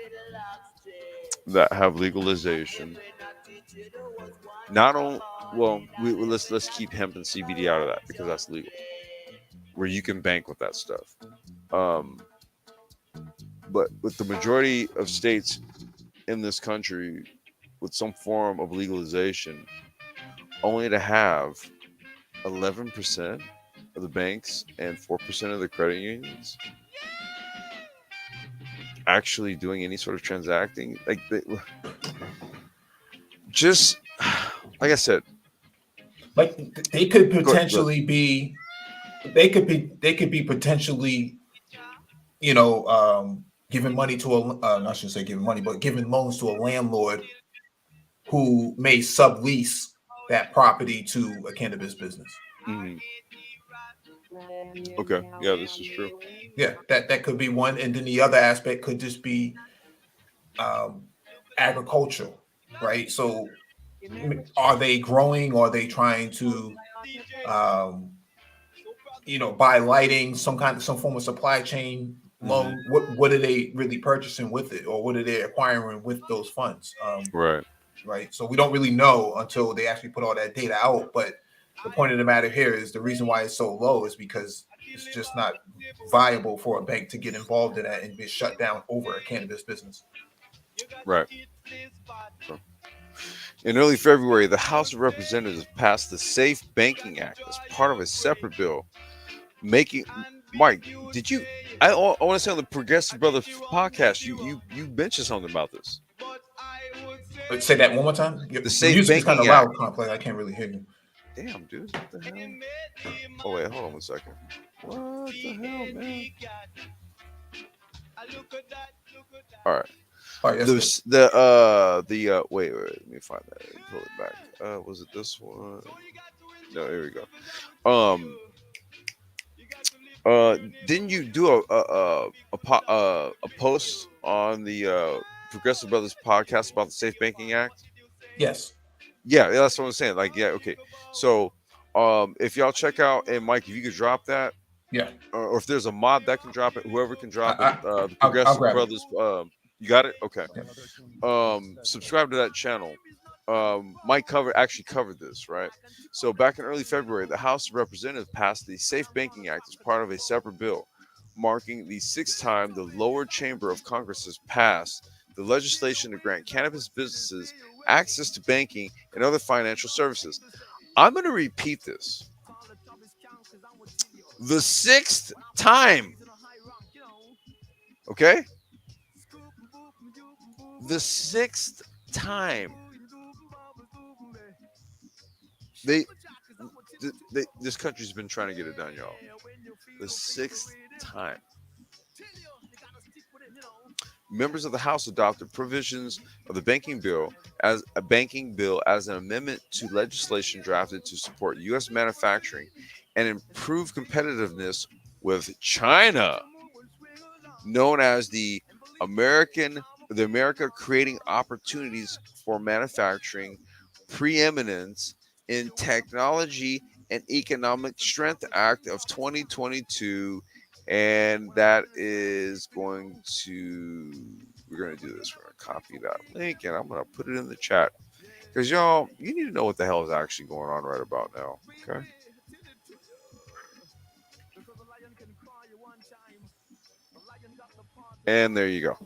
that have legalization. Not only, well, let's keep hemp and CBD out of that because that's legal, where you can bank with that stuff. Um, but with the majority of states in this country with some form of legalization, only to have 11% of the banks and 4% of the credit unions actually doing any sort of transacting, like just like I said, Like they could go ahead. potentially be, they could be potentially, giving money to a, I shouldn't say giving money, but giving loans to a landlord who may sublease that property to a cannabis business. Mhm. Okay, yeah, this is true. Yeah, that could be one, and then the other aspect could just be um, agricultural, right? So, are they growing? Or are they trying to, um, buy lighting, some form of supply chain Hmm. loan? What are they really purchasing with it, or what are they acquiring with those funds? Right, Right. So we don't really know until they actually put all that data out. But the point of the matter here is the reason why it's so low is because it's just not viable for a bank to get involved in that and be shut down over a cannabis business. right. So, in early February, the House of Representatives passed the Safe Banking Act as part of a separate bill, making Mike. Did you? I want to say on the Progressive Brothers podcast, you mentioned something about this. Say that one more time. The The Safe music is kind Banking of Act. loud, complex. I can't really hear you. Damn, dude, what the hell? Oh wait, hold on 1 second. What the hell, man? All right. All right, that's good. The wait, let me find that. Pull it back. Was it this one? No, here we go. Uh didn't you do a post on the Progressive Brothers podcast about the Safe Banking Act? Yes. Yeah, that's what I'm saying. Like, yeah, okay. So, if y'all check out, and Mike, if you could drop that, Yeah. or if there's a mod that can drop it, whoever can I, drop it, I the I'll Progressive grab it. Brothers, you got it? Okay. Yeah. Subscribe to that channel. Mike actually covered this, right? So back in early February, the House of Representatives passed the Safe Banking Act as part of a separate bill, marking the sixth time the lower chamber of Congress has passed the legislation to grant cannabis businesses access to banking and other financial services. I'm going to repeat this. The sixth time, okay? The sixth time they, this country's been trying to get it done, y'all. The sixth time. Members of the House adopted provisions of the banking bill as an amendment to legislation drafted to support U.S. manufacturing and improve competitiveness with China, known as American the America Creating Opportunities for Manufacturing Preeminence in Technology and Economic Strength Act of 2022. And that is going to, we're going to do this. We're going to copy that link and I'm going to put it in the chat because y'all, you need to know what the hell is actually going on right about now. Okay. And there you go.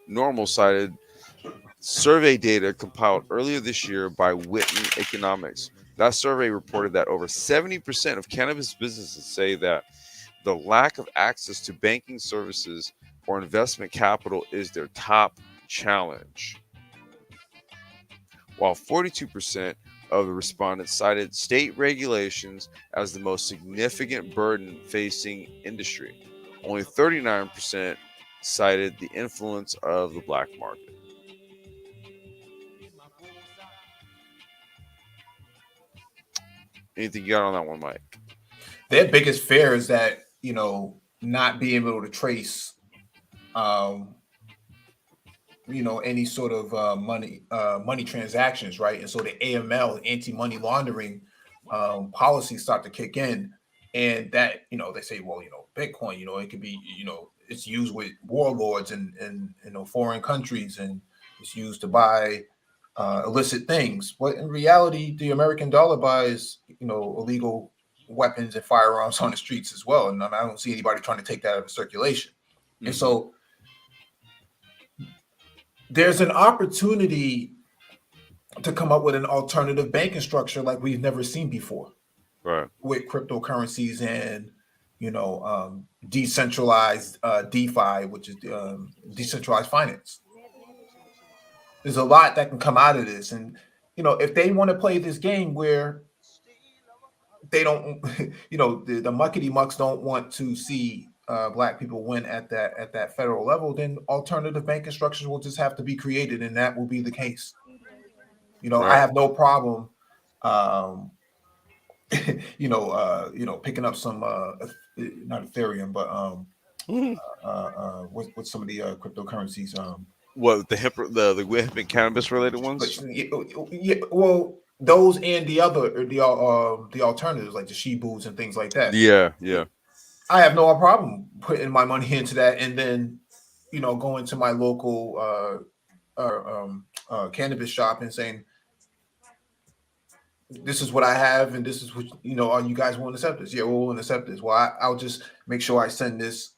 Normal cited survey data compiled earlier this year by Witten Economics. That survey reported that over 70% of cannabis businesses say that the lack of access to banking services or investment capital is their top challenge, while 42% of the respondents cited state regulations as the most significant burden facing industry. Only 39% cited the influence of the black market. Anything you got on that one, Mike? Their biggest fear is that, not being able to trace um, any sort of money transactions, right? And so the AML, anti money laundering policies start to kick in, and that they say, well, Bitcoin, it could be, it's used with warlords and foreign countries, and it's used to buy illicit things. But in reality, the American dollar buys illegal weapons and firearms on the streets as well, and I don't see anybody trying to take that out of circulation. And Hmm. so there's an opportunity to come up with an alternative banking structure like we've never seen before Right. with cryptocurrencies and decentralized DeFi, which is decentralized finance. There's a lot that can come out of this, and if they want to play this game where they don't, the muckety mucks don't want to see black people win at that federal level, then alternative banking structures will just have to be created, and that will be the case. I Right. have no problem, um, picking up some, not Ethereum, but Mhm. what's some of the cryptocurrencies? What the hemp and cannabis related But ones? yeah, well, those and the alternatives like the Shibus and things like that. Yeah, yeah. I have no problem putting my money into that, and then going to my local cannabis shop and saying, this is what I have, and this is what are you guys willing to accept this? Yeah, we're willing to accept this. Well, I'll just make sure I send this,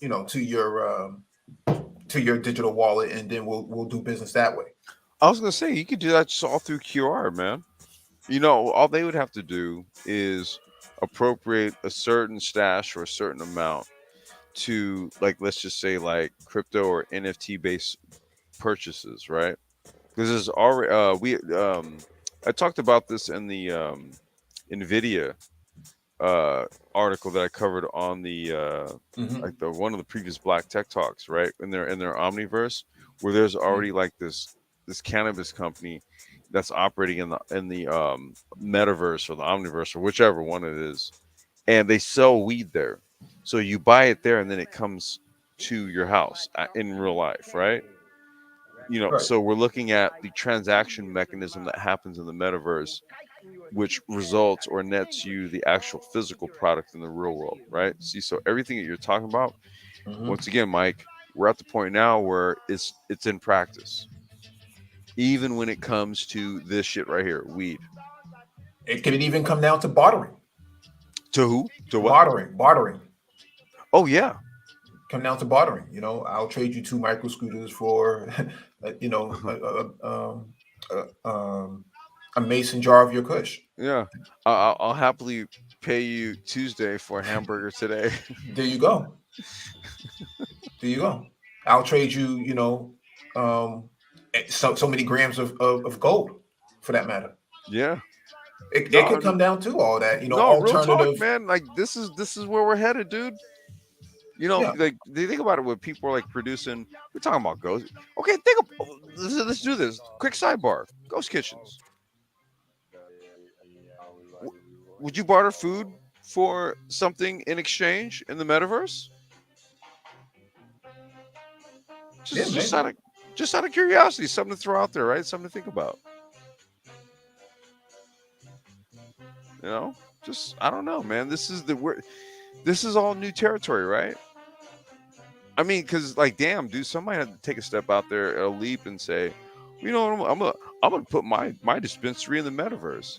to your digital wallet, and then we'll do business that way. I was gonna say you could do that just all through QR, man. All they would have to do is appropriate a certain stash or a certain amount to, like, let's just say like crypto or NFT based purchases, right? Because there's already we I talked about this in the Nvidia uh article that I covered on the Hmm. like the one of the previous Black Tech Talks, right? In their Omniverse, where there's already like this cannabis company that's operating in the metaverse or the Omniverse or whichever one it is, and they sell weed there. So you buy it there, and then it comes to your house in real life, right? Right. So we're looking at the transaction mechanism that happens in the metaverse, which results or nets you the actual physical product in the real world, right? See, so everything that you're talking about, Hmm. once again, Mike, we're at the point now where it's in practice. Even when it comes to this shit right here, weed. It can even come down to bartering, To who? To what? bartering. Oh yeah, Come down to bartering. I'll trade you two micro scooters for, a, a mason jar of your Kush. yeah. I'll happily pay you Tuesday for a hamburger today. There you go. There you go. I'll trade you, so many grams of gold, for that matter. Yeah. It No, could come down to all that, no, real talk, alternative. man. Like this is where we're headed, dude. Yeah. Like they think about it when people are like producing. We're talking about ghost. Okay, think of let's do this. Quick sidebar. Ghost kitchens. W- would you barter food for something in exchange in the metaverse? Yeah, Just just maybe. out of just out of curiosity, something to throw out there, right? Something to think about. You know, just I don't know, man. This is all new territory, right? I mean, because like, damn, dude, somebody had to take a step out there, a leap, and say, what, I'm gonna put my dispensary in the metaverse.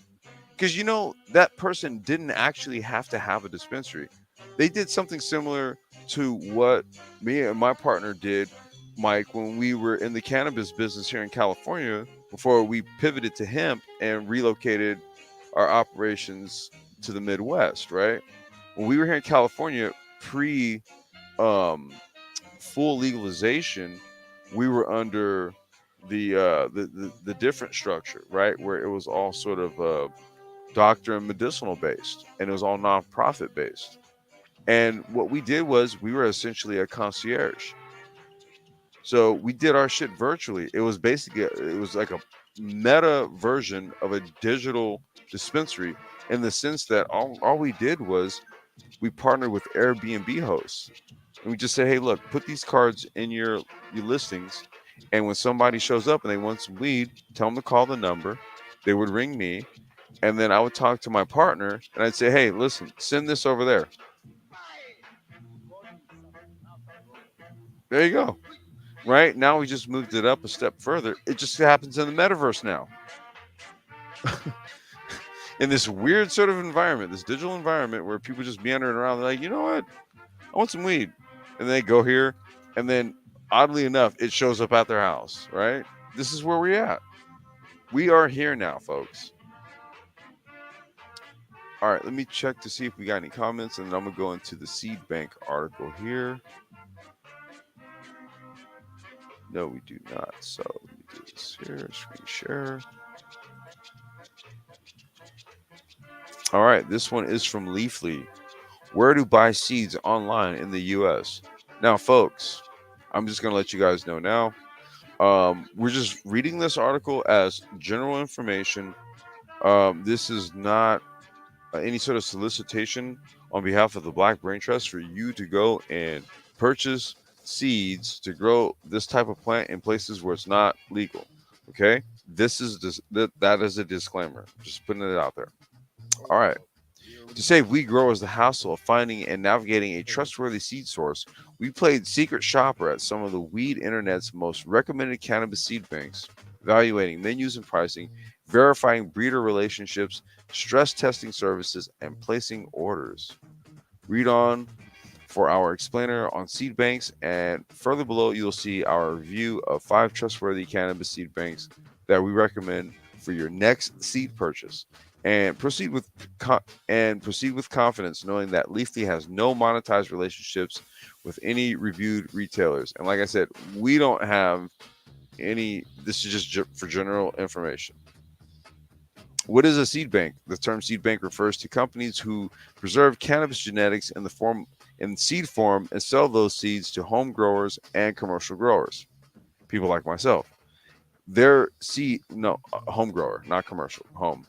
Because that person didn't actually have to have a dispensary. They did something similar to what me and my partner did, Mike, when we were in the cannabis business here in California before we pivoted to hemp and relocated our operations to the Midwest. Right when we were here in California pre um, full legalization, we were under the different structure, right, where it was all sort of doctor and medicinal based, and it was all nonprofit based. And what we did was we were essentially a concierge. So we did our shit virtually. It was like a meta version of a digital dispensary, in the sense that all we did was we partnered with Airbnb hosts. And we just say, hey, look, put these cards in your listings, and when somebody shows up and they want some weed, tell them to call the number. They would ring me, and then I would talk to my partner, and I'd say, hey, listen, send this over there. There you go. Right now, we just moved it up a step further. It just happens in the metaverse now, in this weird sort of environment, this digital environment where people just meandering around. They're like, you know what? I want some weed, and they go here, and then oddly enough, it shows up at their house. Right? This is where we're at. We are here now, folks. All right, let me check to see if we got any comments, and then I'm gonna go into the seed bank article here. No, we do not. So let me do this here. Screen share. All right, this one is from Leafly. Where to buy seeds online in the U.S. Now, folks, I'm just gonna let you guys know now. We're just reading this article as general information. This is not any sort of solicitation on behalf of the Black Brain Trust for you to go and purchase seeds to grow this type of plant in places where it's not legal. Okay, that is a disclaimer. Just putting it out there. All right. To save weed growers the hassle of finding and navigating a trustworthy seed source, we played secret shopper at some of the weed internet's most recommended cannabis seed banks, evaluating menus and pricing, verifying breeder relationships, stress testing services, and placing orders. Read on for our explainer on seed banks, and further below you'll see our review of 5 trustworthy cannabis seed banks that we recommend for your next seed purchase. And proceed with confidence, knowing that Leafly has no monetized relationships with any reviewed retailers. And like I said, we don't have any. This is just for general information. What is a seed bank? The term seed bank refers to companies who preserve cannabis genetics in seed form and sell those seeds to home growers and commercial growers. People like myself. Their seed no home grower, not commercial, home.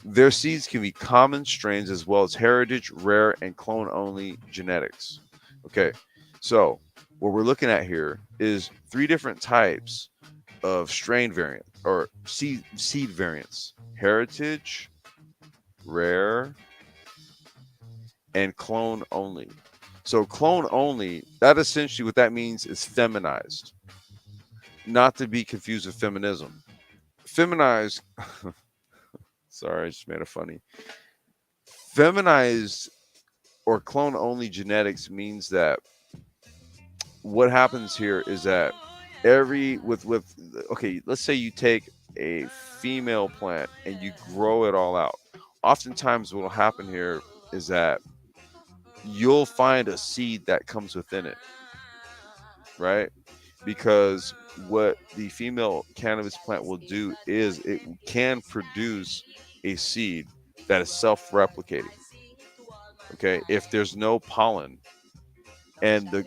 Their seeds can be common strains as well as heritage, rare, and clone only genetics. Okay. So, what we're looking at here is 3 different types of strain variant or seed variants: heritage, rare, and clone only. So clone only, that essentially what that means is feminized, not to be confused with feminism. Feminized, sorry, I just made it funny. Feminized or clone only genetics means that what happens here is that every with okay, let's say you take a female plant and you grow it all out. Oftentimes what will happen here is that you'll find a seed that comes within it, right? Because what the female cannabis plant will do is it can produce a seed that is self-replicating. Okay, if there's no pollen, and the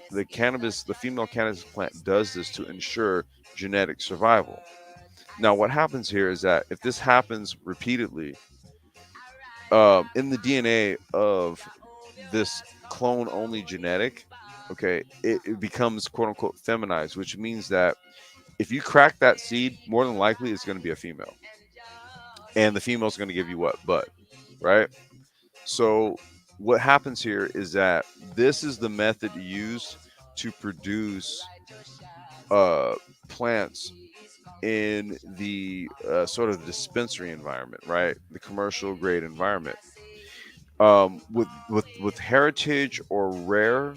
female cannabis plant does this to ensure genetic survival. Now, what happens here is that if this happens repeatedly, in the DNA of this clone only genetic, okay, it becomes quote unquote feminized, which means that if you crack that seed, more than likely it's going to be a female, and the female is going to give you what? Bud, right? So what happens here is that this is the method used to produce uh, plants in the sort of dispensary environment, right? The commercial grade environment. With heritage or rare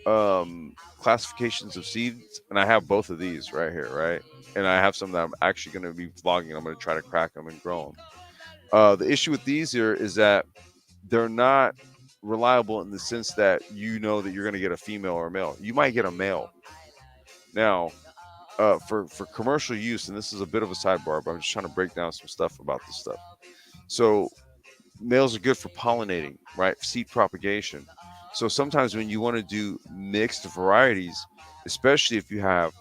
classifications of seeds, and I have both of these right here, right? And I have some that I'm actually going to be vlogging. I'm going to try to crack them and grow them. The issue with these here is that they're not reliable in the sense that you know that you're going to get a female or a male. You might get a male. Now, for commercial use, and this is a bit of a sidebar, but I'm just trying to break down some stuff about this stuff. So males are good for pollinating, right? Seed propagation. So sometimes when you want to do mixed varieties, especially if you have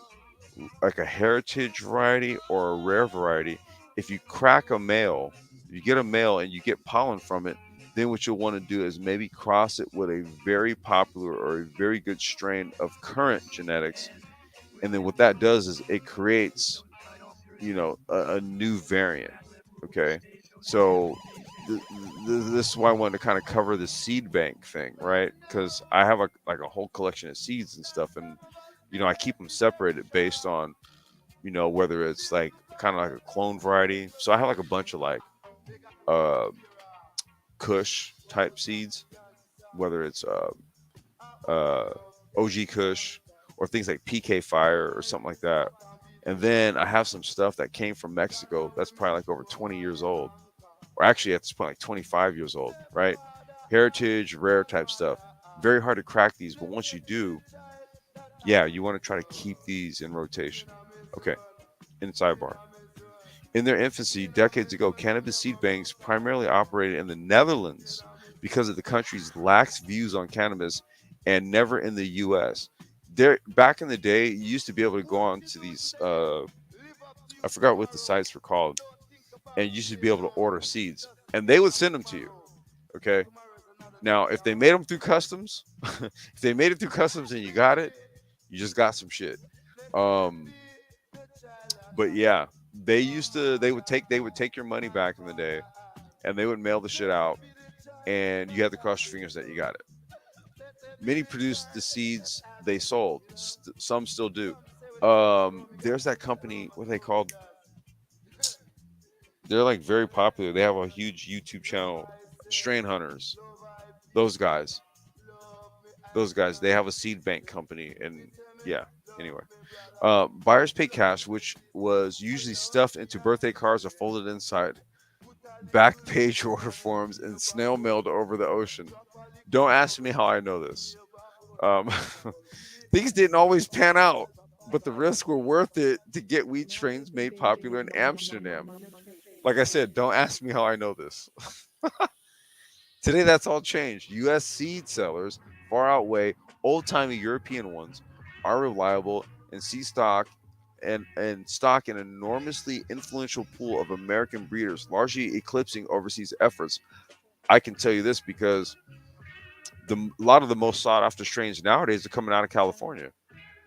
like a heritage variety or a rare variety, if you crack a male, if you get a male and you get pollen from it, then what you'll want to do is maybe cross it with a very popular or a very good strain of current genetics. And then what that does is it creates, a new variant. Okay. So this is why I wanted to kind of cover the seed bank thing, right? Because I have a whole collection of seeds and stuff. And, I keep them separated based on, whether it's like kind of like a clone variety. So I have like a bunch of like, uh, Kush type seeds, whether it's uh, OG Kush or things like PK Fire or something like that. And then I have some stuff that came from Mexico that's probably like over 20 years old, or actually at this point, like 25 years old, right? Heritage, rare type stuff. Very hard to crack these, but once you do, yeah, you want to try to keep these in rotation. Okay, in sidebar. In their infancy, decades ago, cannabis seed banks primarily operated in the Netherlands because of the country's lax views on cannabis and never in the US. There, back in the day, you used to be able to go on to these, I forgot what the sites were called, and you used to be able to order seeds, and they would send them to you. Okay. Now, if they made them through customs, if they made it through customs and you got it, you just got some shit. Um, but yeah, they would take your money back in the day, and they would mail the shit out, and you had to cross your fingers that you got it. Many produced the seeds they sold. Some still do. There's that company. What are they called? They're like very popular. They have a huge YouTube channel. Strain Hunters. Those guys. Those guys. They have a seed bank company, and yeah. Anyway, buyers pay cash, which was usually stuffed into birthday cards or folded inside back page order forms and snail mailed over the ocean. Don't ask me how I know this. Um, things didn't always pan out, but the risks were worth it to get wheat strains made popular in Amsterdam. Like I said, don't ask me how I know this. Today, that's all changed. U.S. seed sellers far outweigh old-timey European ones, are reliable, and see stock and stock an enormously influential pool of American breeders, largely eclipsing overseas efforts. I can tell you this because a lot of the most sought after strains nowadays are coming out of California,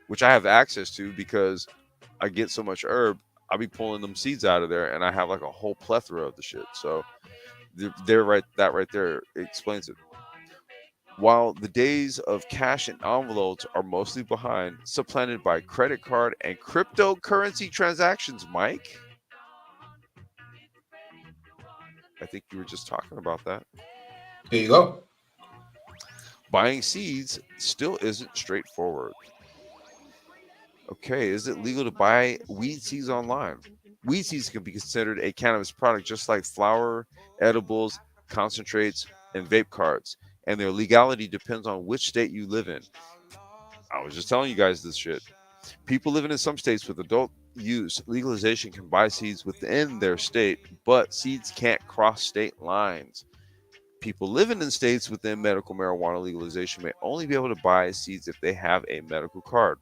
which I have access to because I get so much herb. I'll be pulling them seeds out of there, and I have like a whole plethora of the shit. So they're right. That right there explains it. While the days of cash and envelopes are mostly behind, supplanted by credit card and cryptocurrency transactions, Mike, I think you were just talking about that. There you go. Buying seeds still isn't straightforward. Okay, is it legal to buy weed seeds online? Weed seeds can be considered a cannabis product just like flour, edibles, concentrates, and vape carts, and their legality depends on which state you live in. I was just telling you guys this shit. People living in some states with adult use legalization can buy seeds within their state, but seeds can't cross state lines. People living in states within medical marijuana legalization may only be able to buy seeds if they have a medical card.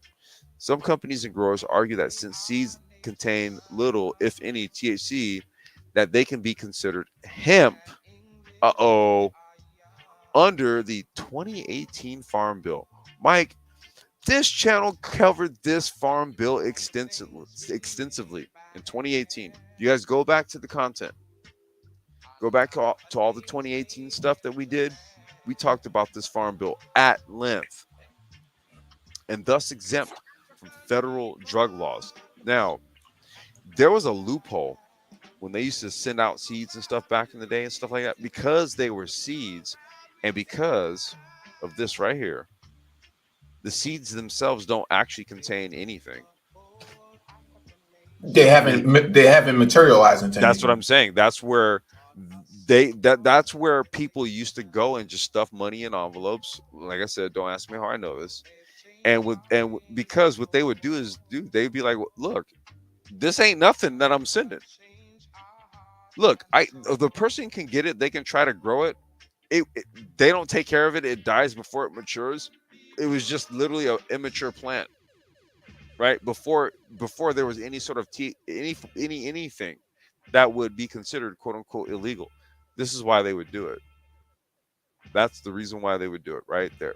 Some companies and growers argue that since seeds contain little, if any, THC, that they can be considered hemp. Uh-oh. Under the 2018 Farm Bill. Mike, this channel covered this Farm Bill extensively in 2018. You guys go back to the content. Go back to all the 2018 stuff that we did. We talked about this Farm Bill at length and thus exempt from federal drug laws. Now, there was a loophole when they used to send out seeds and stuff back in the day and stuff like that because they were seeds and because of this right here. The seeds themselves don't actually contain anything. They They haven't materialized into That's what anything. I'm saying. That's where people used to go and just stuff money in envelopes. Like I said, don't ask me how I know this. Because what they would do is they'd be like, look, this ain't nothing that I'm sending. Look, the person can get it, they can try to grow it. It they don't take care of it, it dies before it matures. It was just literally an immature plant, right? Before there was any sort of anything that would be considered quote unquote illegal. This is why they would do it. That's the reason why they would do it right there.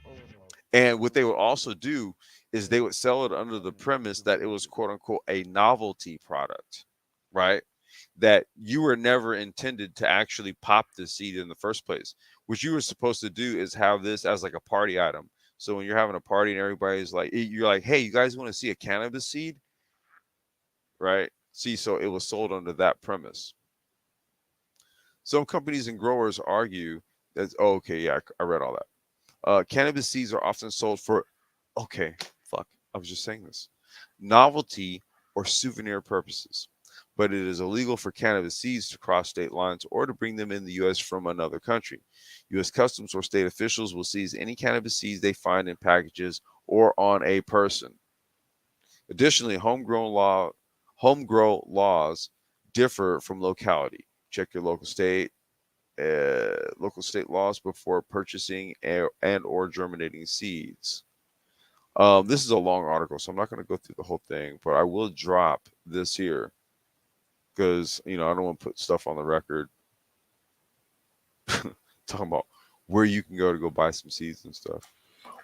Oh no. And what they would also do is they would sell it under the premise that it was quote unquote a novelty product, right? That you were never intended to actually pop the seed in the first place. What you were supposed to do is have this as like a party item. So when you're having a party and everybody's like, you're like, hey, you guys want to see a cannabis seed, right? See, so it was sold under that premise. Some companies and growers argue that, oh, okay, yeah, I read all that. Cannabis seeds are often sold for, okay, fuck, I was just saying this, novelty or souvenir purposes. But it is illegal for cannabis seeds to cross state lines or to bring them in the U.S. from another country. U.S. Customs or state officials will seize any cannabis seeds they find in packages or on a person. Additionally, homegrown laws differ from locality. Check your local state laws before purchasing and or germinating seeds. This is a long article, so I'm not going to go through the whole thing, but I will drop this here because I don't want to put stuff on the record talking about where you can go to go buy some seeds and stuff.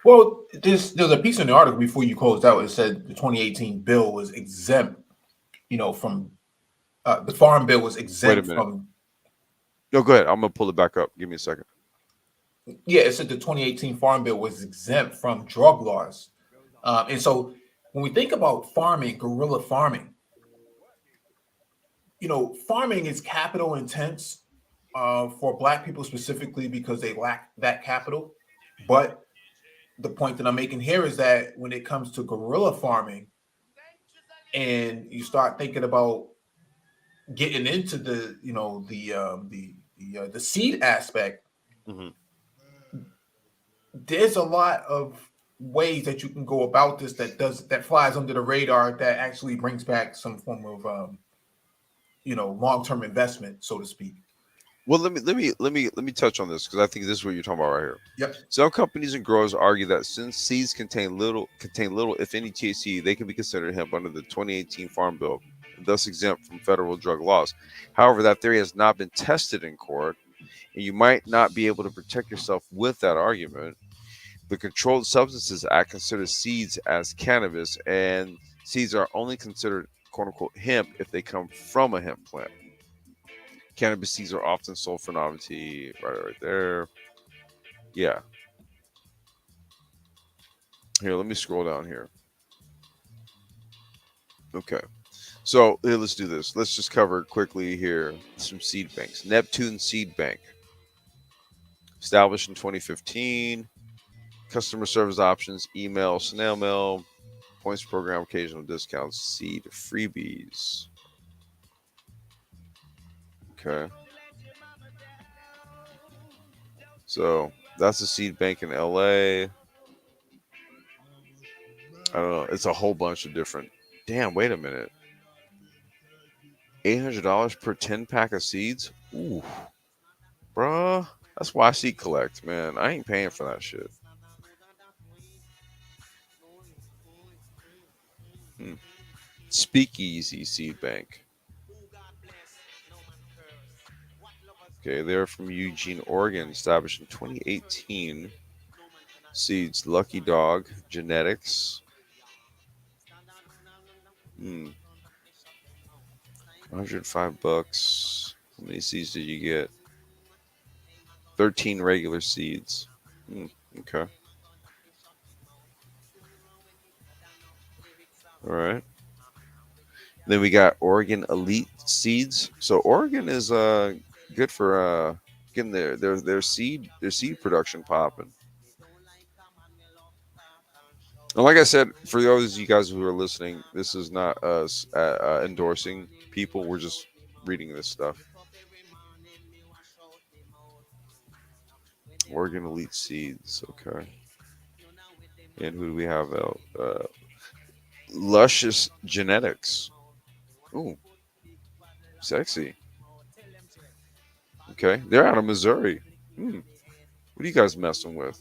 Well, there's a piece in the article before you closed out. It said the 2018 bill was exempt, from the farm bill was Wait a exempt minute. from. No, go ahead. I'm gonna pull it back up. Give me a second. Yeah, it said the 2018 farm bill was exempt from drug laws, and so when we think about farming, guerrilla farming, farming is capital intense for Black people specifically because they lack that capital. But the point that I'm making here is that when it comes to guerrilla farming, and you start thinking about getting into the seed aspect, Hmm. there's a lot of ways that you can go about this that flies under the radar that actually brings back some form of long-term investment, so to speak. Well, let me touch on this because I think this is what you're talking about right here. Yep. Some companies and growers argue that since seeds contain little if any THC, they can be considered hemp under the 2018 Farm Bill, and thus exempt from federal drug laws. However, that theory has not been tested in court, and you might not be able to protect yourself with that argument. The Controlled Substances Act considers seeds as cannabis, and seeds are only considered quote unquote hemp if they come from a hemp plant. Cannabis seeds are often sold for novelty. Right there. Yeah. Here, let me scroll down here. Okay. So here, let's do this. Let's just cover quickly here some seed banks. Neptune Seed Bank, established in 2015. Customer service options: email, snail mail, points program, occasional discounts, seed freebies. Okay. So that's a seed bank in LA. I don't know. It's a whole bunch of different. Damn, wait a minute. $800 per 10 pack of seeds? Ooh, bruh. That's why I seed collect, man. I ain't paying for that shit. Hmm. Speakeasy Seed Bank. Okay, they're from Eugene, Oregon, established in 2018. Seeds Lucky Dog Genetics. 105 bucks. How many seeds did you get? 13 regular seeds. Hmm, okay. All right. Then we got Oregon Elite Seeds. So Oregon is good for getting their seed production popping. And like I said, for those of you guys who are listening, this is not us endorsing people. We're just reading this stuff. Oregon Elite Seeds. Okay. And who do we have out? Luscious Genetics. Ooh, sexy. Okay. They're out of Missouri. Hmm. What are you guys messing with?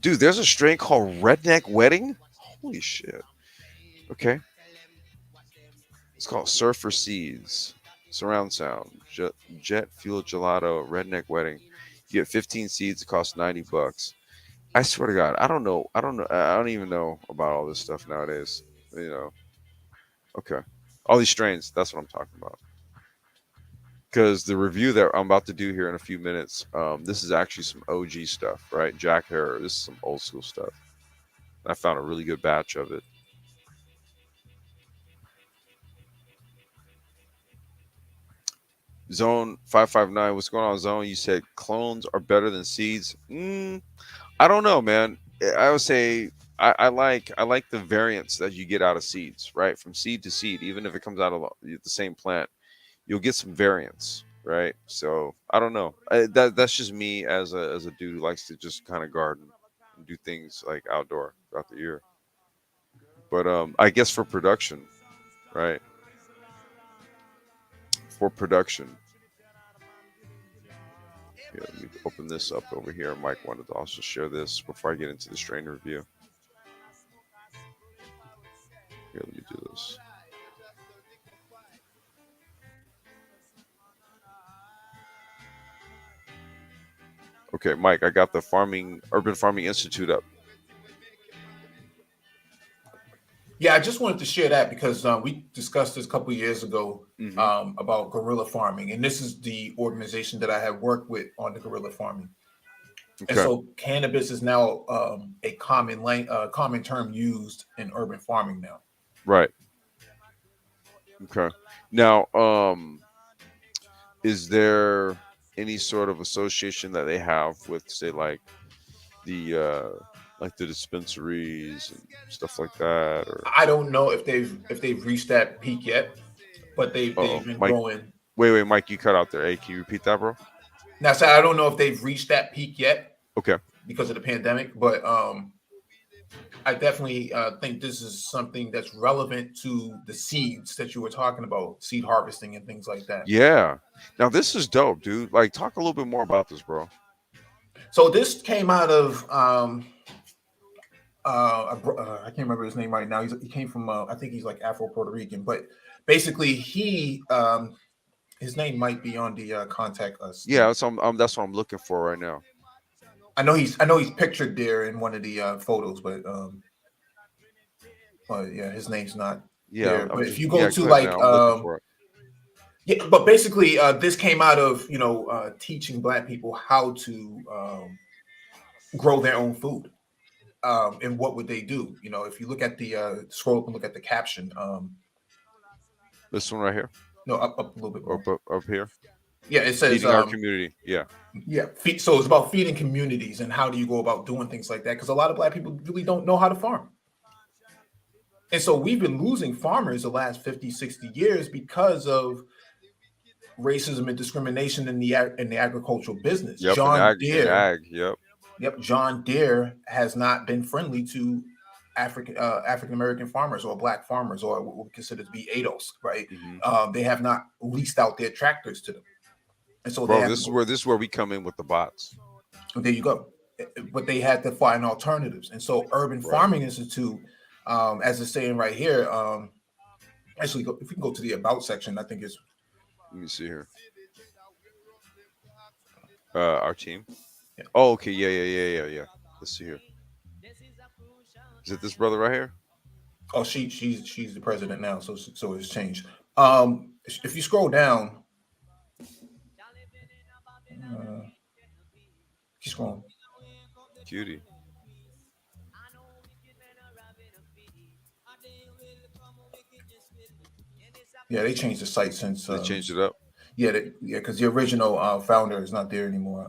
Dude, there's a strain called Redneck Wedding. Holy shit. Okay. It's called Surfer Seeds. Surround sound, jet fuel gelato, redneck wedding. You get 15 seeds. It costs $90. I swear to God, I don't know. I don't know. I don't even know about all this stuff nowadays. You know. Okay. All these strains. That's what I'm talking about. Because the review that I'm about to do here in a few minutes, this is actually some OG stuff, right? Jack Harrow. This is some old school stuff. I found a really good batch of it. Zone 559. What's going on, Zone? You said clones are better than seeds. I don't know, man. I would say I like the variants that you get out of seeds, right? From seed to seed, even if it comes out of the same plant, you'll get some variants, right? So I don't know. That's just me as a dude who likes to just kind of garden and do things like outdoor throughout the year. But I guess for production, right? For production, yeah, let me open this up over here. Mike wanted to also share this before I get into the strain review. Here, let me do this. Okay, Mike, I got the Urban Farming Institute up. Yeah, I just wanted to share that because we discussed this a couple of years ago Hmm. about guerrilla farming, and this is the organization that I have worked with on the guerrilla farming. And Okay, so, cannabis is now a common term used in urban farming now. right. Okay. Now, is there any sort of association that they have with, say, like the dispensaries and stuff like that, or I don't know if they've reached that peak yet, but they've oh, been Mike? growing. Wait, Mike, you cut out there. Hey, can you repeat that, bro? Now, so I don't know if they've reached that peak yet Okay. because of the pandemic, but I definitely think this is something that's relevant to the seeds that you were talking about, seed harvesting and things like that. Yeah. Now this is dope, dude. Like, talk a little bit more about this, bro. So this came out of I can't remember his name right now. He came from I think he's like Afro Puerto Rican, but basically he his name might be on the contact us Yeah, thing. that's what I'm looking for right now. I know he's pictured there in one of the photos, but yeah, his name's not Yeah, there. I'm But if just you go yeah. to Go ahead, man. like I'm looking for it. yeah, but basically this came out of teaching Black people how to grow their own food. And what would they do? If you look at the scroll up and look at the caption, This one right here, no, up a little bit more. up here, Yeah, it says feeding our community. Yeah. yeah, so it's about feeding communities and how do you go about doing things like that? Because a lot of Black people really don't know how to farm. And so we've been losing farmers the last 50, 60 years because of racism and discrimination in the agricultural business. Yep. And ag. Yep. John Deere has not been friendly to African American farmers or Black farmers or what we consider to be ADOS, right? Hmm. They have not leased out their tractors to them, and so they Bro, have to this is go. where we come in with the bots. There you go. But they had to find alternatives, and so Urban Right. Farming Institute, as it's saying right here, actually, if we can go to the about section, I think it's Let me see here. Our team. yeah. Oh, okay. Yeah. Let's see here. Is it this brother right here? Oh, she's the president now, so it's changed. If you scroll down, uh, keep scrolling. Cutie. Yeah, they changed the site since They changed it up. yeah, because the original founder is not there anymore.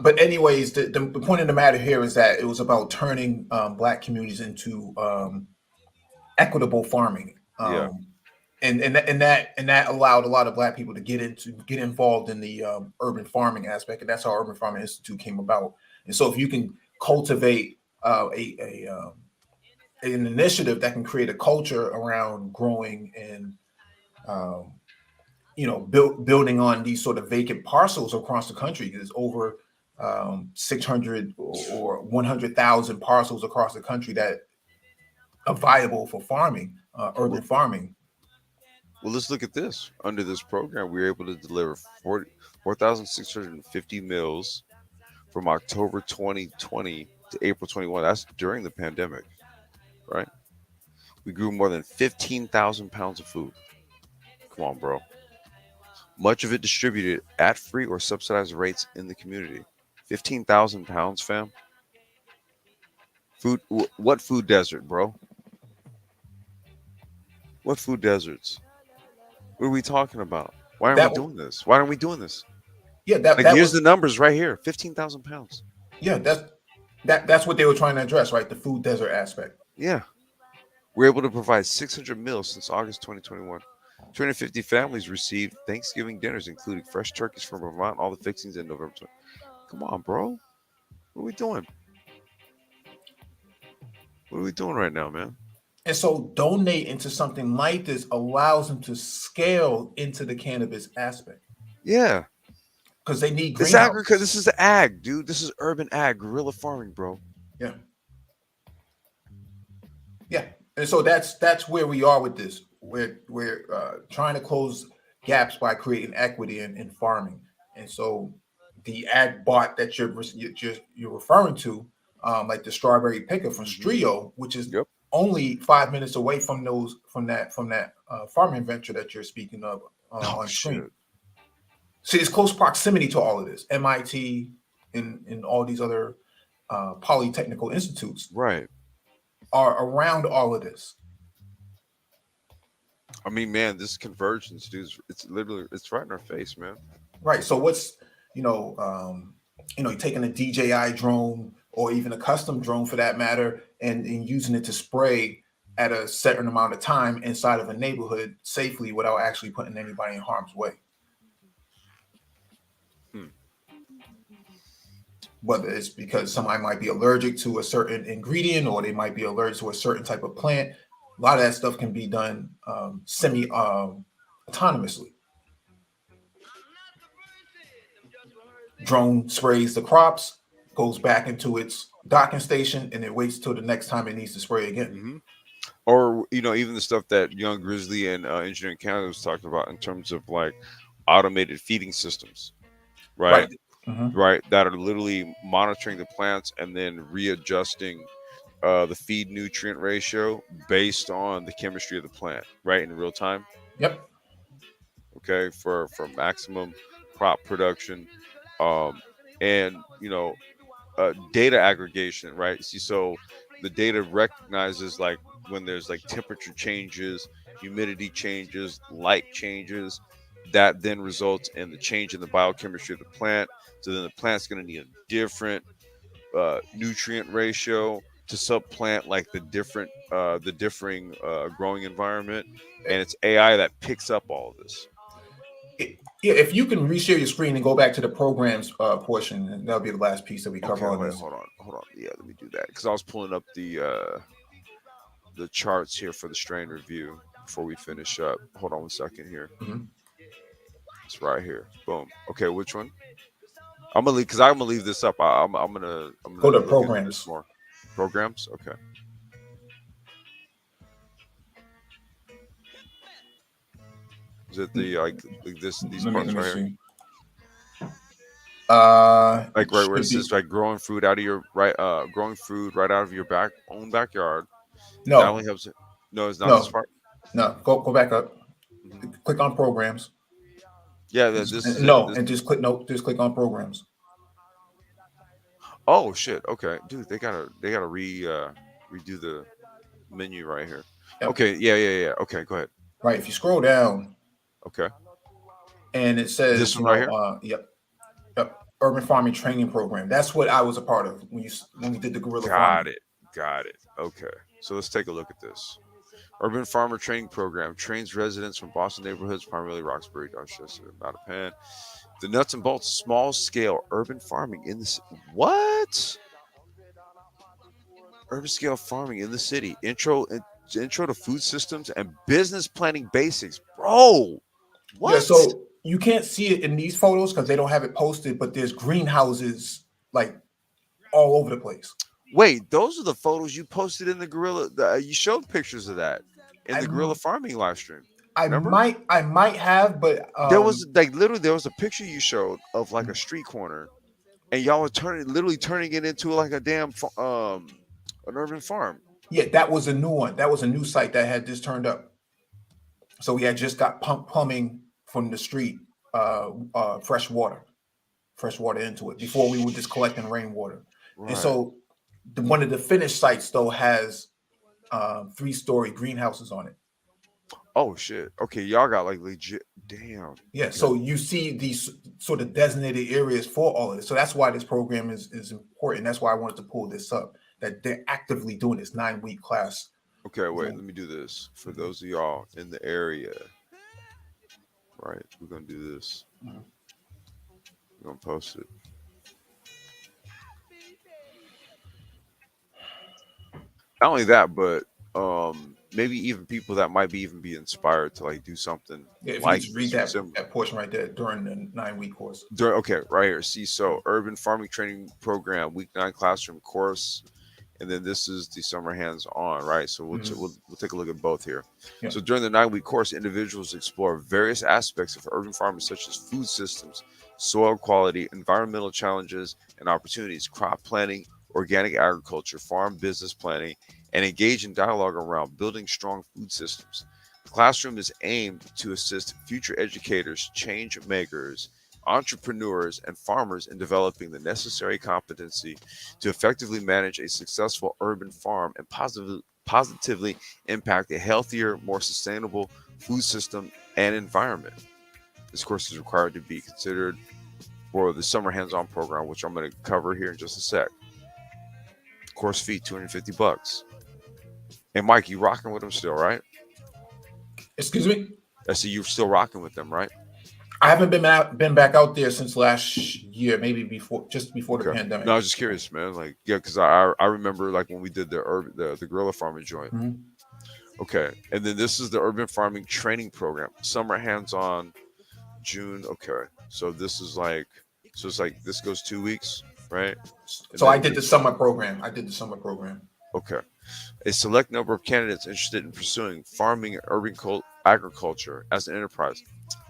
But anyways, the point of the matter here is that it was about turning Black communities into equitable farming, Yeah. and that allowed a lot of Black people to get involved in the urban farming aspect, and that's how Urban Farming Institute came about. And so, if you can cultivate an initiative that can create a culture around growing and um, building on these sort of vacant parcels across the country. There's over 600 or 100,000 parcels across the country that viable for farming, urban Well, farming. well, let's look at this. Under this program, we were able to deliver 4,650 meals from October 2020 to April 21. That's during the pandemic, right? We grew more than 15,000 pounds of food. Come on, bro. Much of it distributed at free or subsidized rates in the community. 15,000 pounds, fam. Food. What food desert, bro? What food deserts? What are we talking about? Why aren't we That doing this? Why aren't we doing this? yeah, that Like, that here's was the numbers right here: 15,000 pounds. yeah, that's what they were trying to address, right? The food desert aspect. Yeah, we're able to provide 600 meals since August 2021. 250 families received Thanksgiving dinners, including fresh turkeys from Vermont, all the fixings in November 20. Come on, bro. What are we doing? What are we doing right now, man? And so donating to something like this allows them to scale into the cannabis aspect Yeah, because they need it's agriculture. greenhouses. This is the ag, dude. This is urban ag, guerrilla farming, bro. Yeah, yeah. And so that's where we are with this. We're trying to close gaps by creating equity in farming. And so the ag bot that you're referring to, like the strawberry picker from Hmm. Strio, which is Yep. only 5 minutes away from that farming venture that you're speaking of Oh on screen. shit. See, it's close proximity to all of this. MIT and all these other polytechnical institutes Right. are around all of this. I mean, man, this convergence, dude. It's literally, it's right in our face, man. Right. So what's you know, you're taking a DJI drone or even a custom drone for that matter, and using it to spray at a certain amount of time inside of a neighborhood safely without actually putting anybody in harm's way. Hmm. Whether it's because somebody might be allergic to a certain ingredient or they might be allergic to a certain type of plant. A lot of that stuff can be done semi autonomously. Drone sprays the crops, goes back into its docking station, and it waits till the next time it needs to spray again. Hmm. Or even the stuff that Young Grizzly and Engineering Canada was talking about in terms of like automated feeding systems, right? Right. Mhm. Right, that are literally monitoring the plants and then readjusting the feed nutrient ratio based on the chemistry of the plant, right, in real time. Yep. Okay, for maximum crop production, um, and data aggregation, right? See, so the data recognizes like when there's like temperature changes, humidity changes, light changes, that then results in the change in the biochemistry of the plant. So then the plant's going to need a different nutrient ratio to subplant like the differing growing environment, and it's AI that picks up all of this. Yeah, if you can reshare your screen and go back to the programs portion, and that'll be the last piece that we cover Okay, on wait, this. hold on. Yeah, let me do that because I was pulling up the charts here for the strain review before we finish up. Hold on one second here. Mhm. It's right here. Boom. Okay, which one? I'm gonna leave because I'm gonna leave this up. I'm Go gonna to look into this programs. more. Programs. Okay. Is it the like this these Let parts me right here? see. Like It right where it should be says like growing food out of your growing food right out of your own backyard. Not no, only helps it. No, it's not this no, part. no. Go back up. Mhm. Click on programs. Yeah, this is it. No, This. and just click no. Just click on programs. Oh shit. Okay, dude, they gotta redo the menu right here. Yep. Okay. Yeah. Okay, go ahead. Right. If you scroll down Okay. and it This says, one right here. yep, yep, urban farming training program. That's what I was a part of when we did the guerrilla Got farming. it. Got it. Okay. So let's take a look at this. Urban Farmer Training Program trains residents from Boston neighborhoods, primarily Roxbury, Dorchester, Mattapan. The nuts and bolts, small scale urban farming in this. What? Urban scale farming in the city. Intro to food systems and business planning basics, bro. Yeah. What? So you can't see it in these photos because they don't have it posted, but there's greenhouses like all over the place. Wait, those are the photos you posted in the gorilla. You showed pictures of that in I the gorilla farming live stream. I Remember? might have, but There was like literally there was a picture you showed of like a street corner, and y'all were literally turning it into like a damn an urban farm. yeah, that was a new one. That was a new site that had just turned up. So we had just got plumbing from the street, fresh water into it. Before we were just collecting rainwater, and Right. so one of the finished sites though has 3-story greenhouses on it. Oh shit. Okay, y'all got like legit. Damn. Yeah, Okay. so you see these sort of designated areas for all of this. So that's why this program is important. That's why I wanted to pull this up. That they're actively doing this 9-week class. Okay. Wait. Doing, Let me do this for those of y'all in the area. Right. We're gonna do this. mhm. We're gonna post it. Not only that, but maybe even people that might be even be inspired to like do something Yeah, if you could like just read this or that similar. that portion right there during the 9-week course. Okay, right here. See, so urban farming training program, week 9 classroom course, and then this is the summer hands on, right? So Mhm. we'll take a look at both here. Yeah. So during the 9-week course, individuals explore various aspects of urban farming, such as food systems, soil quality, environmental challenges and opportunities, crop planting, organic agriculture, farm business planning, and engage in dialogue around building strong food systems. The classroom is aimed to assist future educators, change makers, entrepreneurs, and farmers in developing the necessary competency to effectively manage a successful urban farm and positively impact a healthier, more sustainable food system and environment. This course is required to be considered for the summer hands-on program, which I'm going to cover here in just a sec. Course fee $250. And Mike, you rocking with them still, right? Excuse me. I see you're still rocking with them, right? I haven't been back out there since last year, maybe just before the Okay. No, pandemic. I was just curious, man. Like, yeah, because I remember like when we did the gorilla farming joint. Mhm. Okay, and then this is the urban farming training program, summer hands-on, June. Okay, so this is like, so it's like this goes 2 weeks, right? And So I then did the summer program. I did the summer program. okay, a select number of candidates interested in pursuing farming and urban agriculture as an enterprise.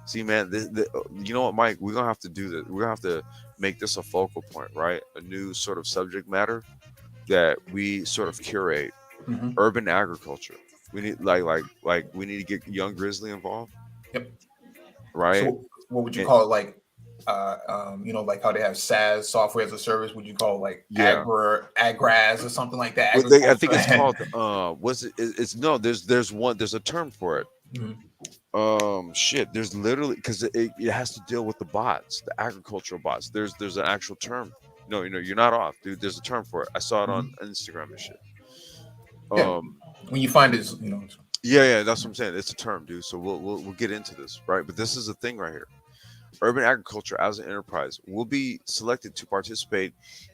See, man, you know what, Mike? We're gonna have to do this. We're gonna have to make this a focal point, right? A new sort of subject matter that we sort of curate. Mhm. Urban agriculture. We need we need to get Young Grizzly involved, Yep. right? So what would you And call it? Like, like how they have SaaS, software as a service. Would you call it like yeah, agras or something like that? well, I think it's Agriculture. called what's it? It's no. There's a term for it. Mhm. Shit. There's literally because it has to deal with the bots, the agricultural bots. There's an actual term. No, you're not off, dude. There's a term for it. I saw it on Mhm. Instagram and shit. Yeah. Um, When you find it, yeah, that's what I'm saying. It's a term, dude. So we'll get into this, right? But this is the thing right here. Urban agriculture as an enterprise will be selected to participate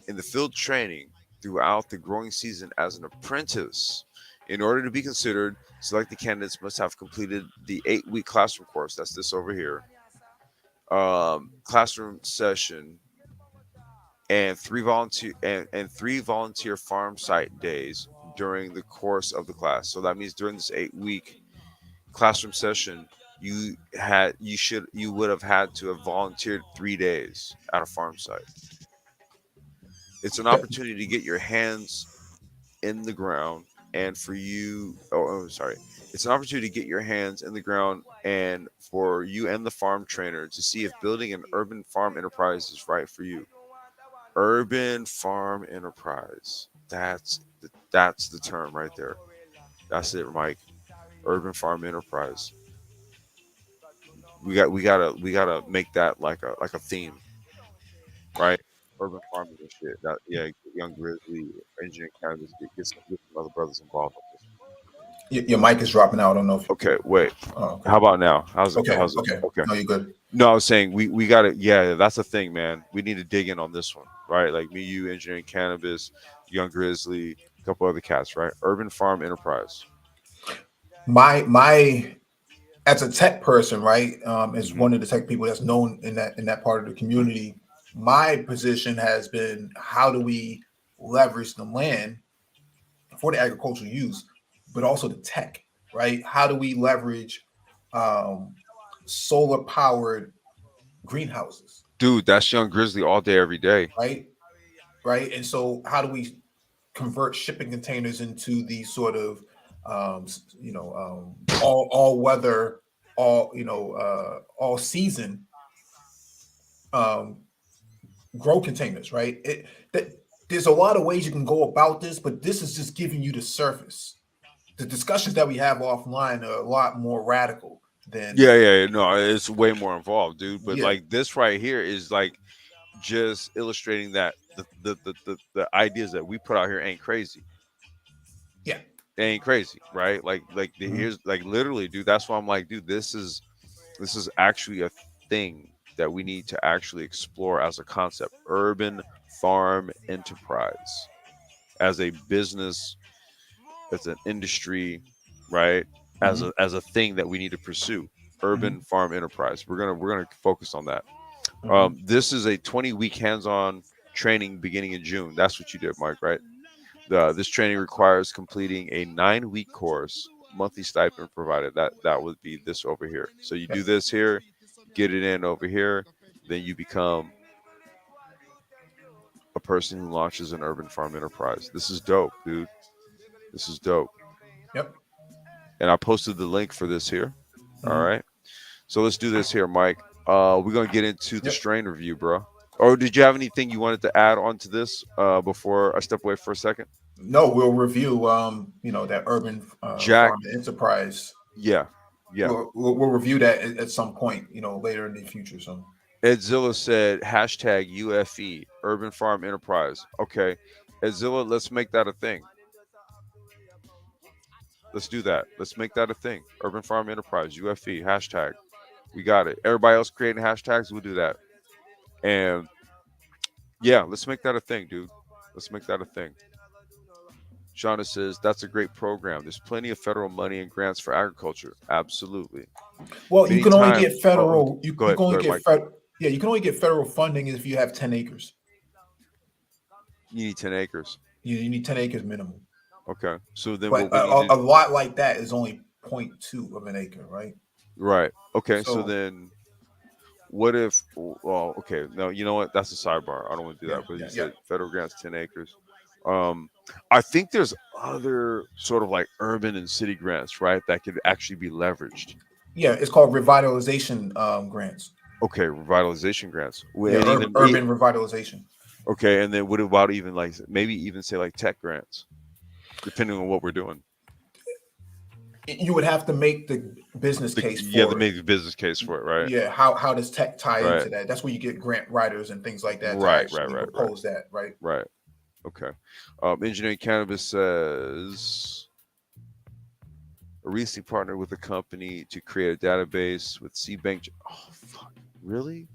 in the field training throughout the growing season as an apprentice. In order to be considered, selected candidates must have completed the 8-week classroom course. That's this over here. Classroom session and three volunteer farm site days during the course of the class. So that means during this 8-week classroom session, you would have had to have volunteered 3 days at a farm site. It's an yeah. opportunity to get your hands in the ground and for you oh, sorry, it's an opportunity to get your hands in the ground and for you and the farm trainer to see if building an urban farm enterprise is right for you. Urban farm enterprise, that's the term right there. That's it, Mike. Urban farm enterprise. We gotta make that like a theme, right? Urban farming and shit. That yeah, get Young Grizzly, engineering cannabis, get some other brothers involved with this. Your mic is dropping out. I don't know if. Okay, wait. Oh, okay. How about now? Okay. How's it? Okay. Okay. No, you're good. No, I was saying we gotta yeah, that's the thing, man. We need to dig in on this one, right? Like me, you, engineering cannabis, Young Grizzly, a couple other cats, right? Urban farm enterprise. My as a tech person, right, as Hmm. one of the tech people that's known in that part of the community, my position has been how do we leverage the land for the agricultural use, but also the tech, right? How do we leverage um, solar powered greenhouses, Dude, that's Young Grizzly all day, every day. right? Right. And so, how do we convert shipping containers into these sort of, all weather, all season um, grow containers, right? There's a lot of ways you can go about this, but this is just giving you the surface. The discussions that we have offline are a lot more radical than, Yeah. No, it's way more involved, dude. But yeah, like this right here is like just illustrating that the ideas that we put out here ain't crazy. yeah. It ain't crazy, right? Like Mhm. here's like literally, dude. That's why I'm like, dude, this is actually a thing that we need to actually explore as a concept. Urban farm enterprise as a business, as an industry, right? Mhm. As a thing that we need to pursue. Urban Mhm. farm enterprise. We're gonna focus on that. Mhm. This is a 20-week hands-on training beginning in June. That's what you did, Mike, right? This training requires completing a 9-week course, monthly stipend provided. That would be this over here. So you do Yep. this here, get it in over here, then you become a person who launches an urban farm enterprise. This is dope, dude. This is dope. Yep. And I posted the link for this here. All Mhm. right. So let's do this here, Mike. We're gonna get into the Yep. strain review, bro. Or did you have anything you wanted to add on to this before I step away for a second? No, we'll review, that urban Jack, farm enterprise. yeah, yeah. We'll review that at some point, later in the future. So, Edzilla said hashtag UFE, Urban Farm Enterprise. Okay. Edzilla, let's make that a thing. Let's do that. Let's make that a thing. Urban Farm Enterprise, UFE, hashtag. We got it. Everybody else creating hashtags, we'll do that. And yeah, let's make that a thing, dude. Let's make that a thing. Shauna says that's a great program. There's plenty of federal money and grants for agriculture. Absolutely. well, you Many can only time. get Oh, federal. go You ahead. can Go only ahead, get Mike. yeah, you can only get federal funding if you have 10 acres. You need 10 acres. You need 10 acres minimum. Okay. So then But what we need to a lot like that is only 0.2 of an acre, right? right. Okay. So So, then what if well, okay, no, you know what? That's a sidebar. I don't want to do yeah, that. But yeah, you yeah, said federal grants 10 acres. Um I think there's other sort of like urban and city grants, right? That could actually be leveraged. yeah. It's called revitalization grants. Okay, revitalization grants. Yeah, And even urban revitalization. okay, and then what about even like maybe even say like tech grants, depending on what we're doing. You would have to make the business case You have to for it. make a business case for it, right? Yeah, how does tech tie Right. into that? That's where you get grant writers and things like that to Right, right, actually right, right, propose that, right? right. Okay. Engineering Cannabis says a recently partnered with a company to create a database with C-Bank. Oh, fuck. Really?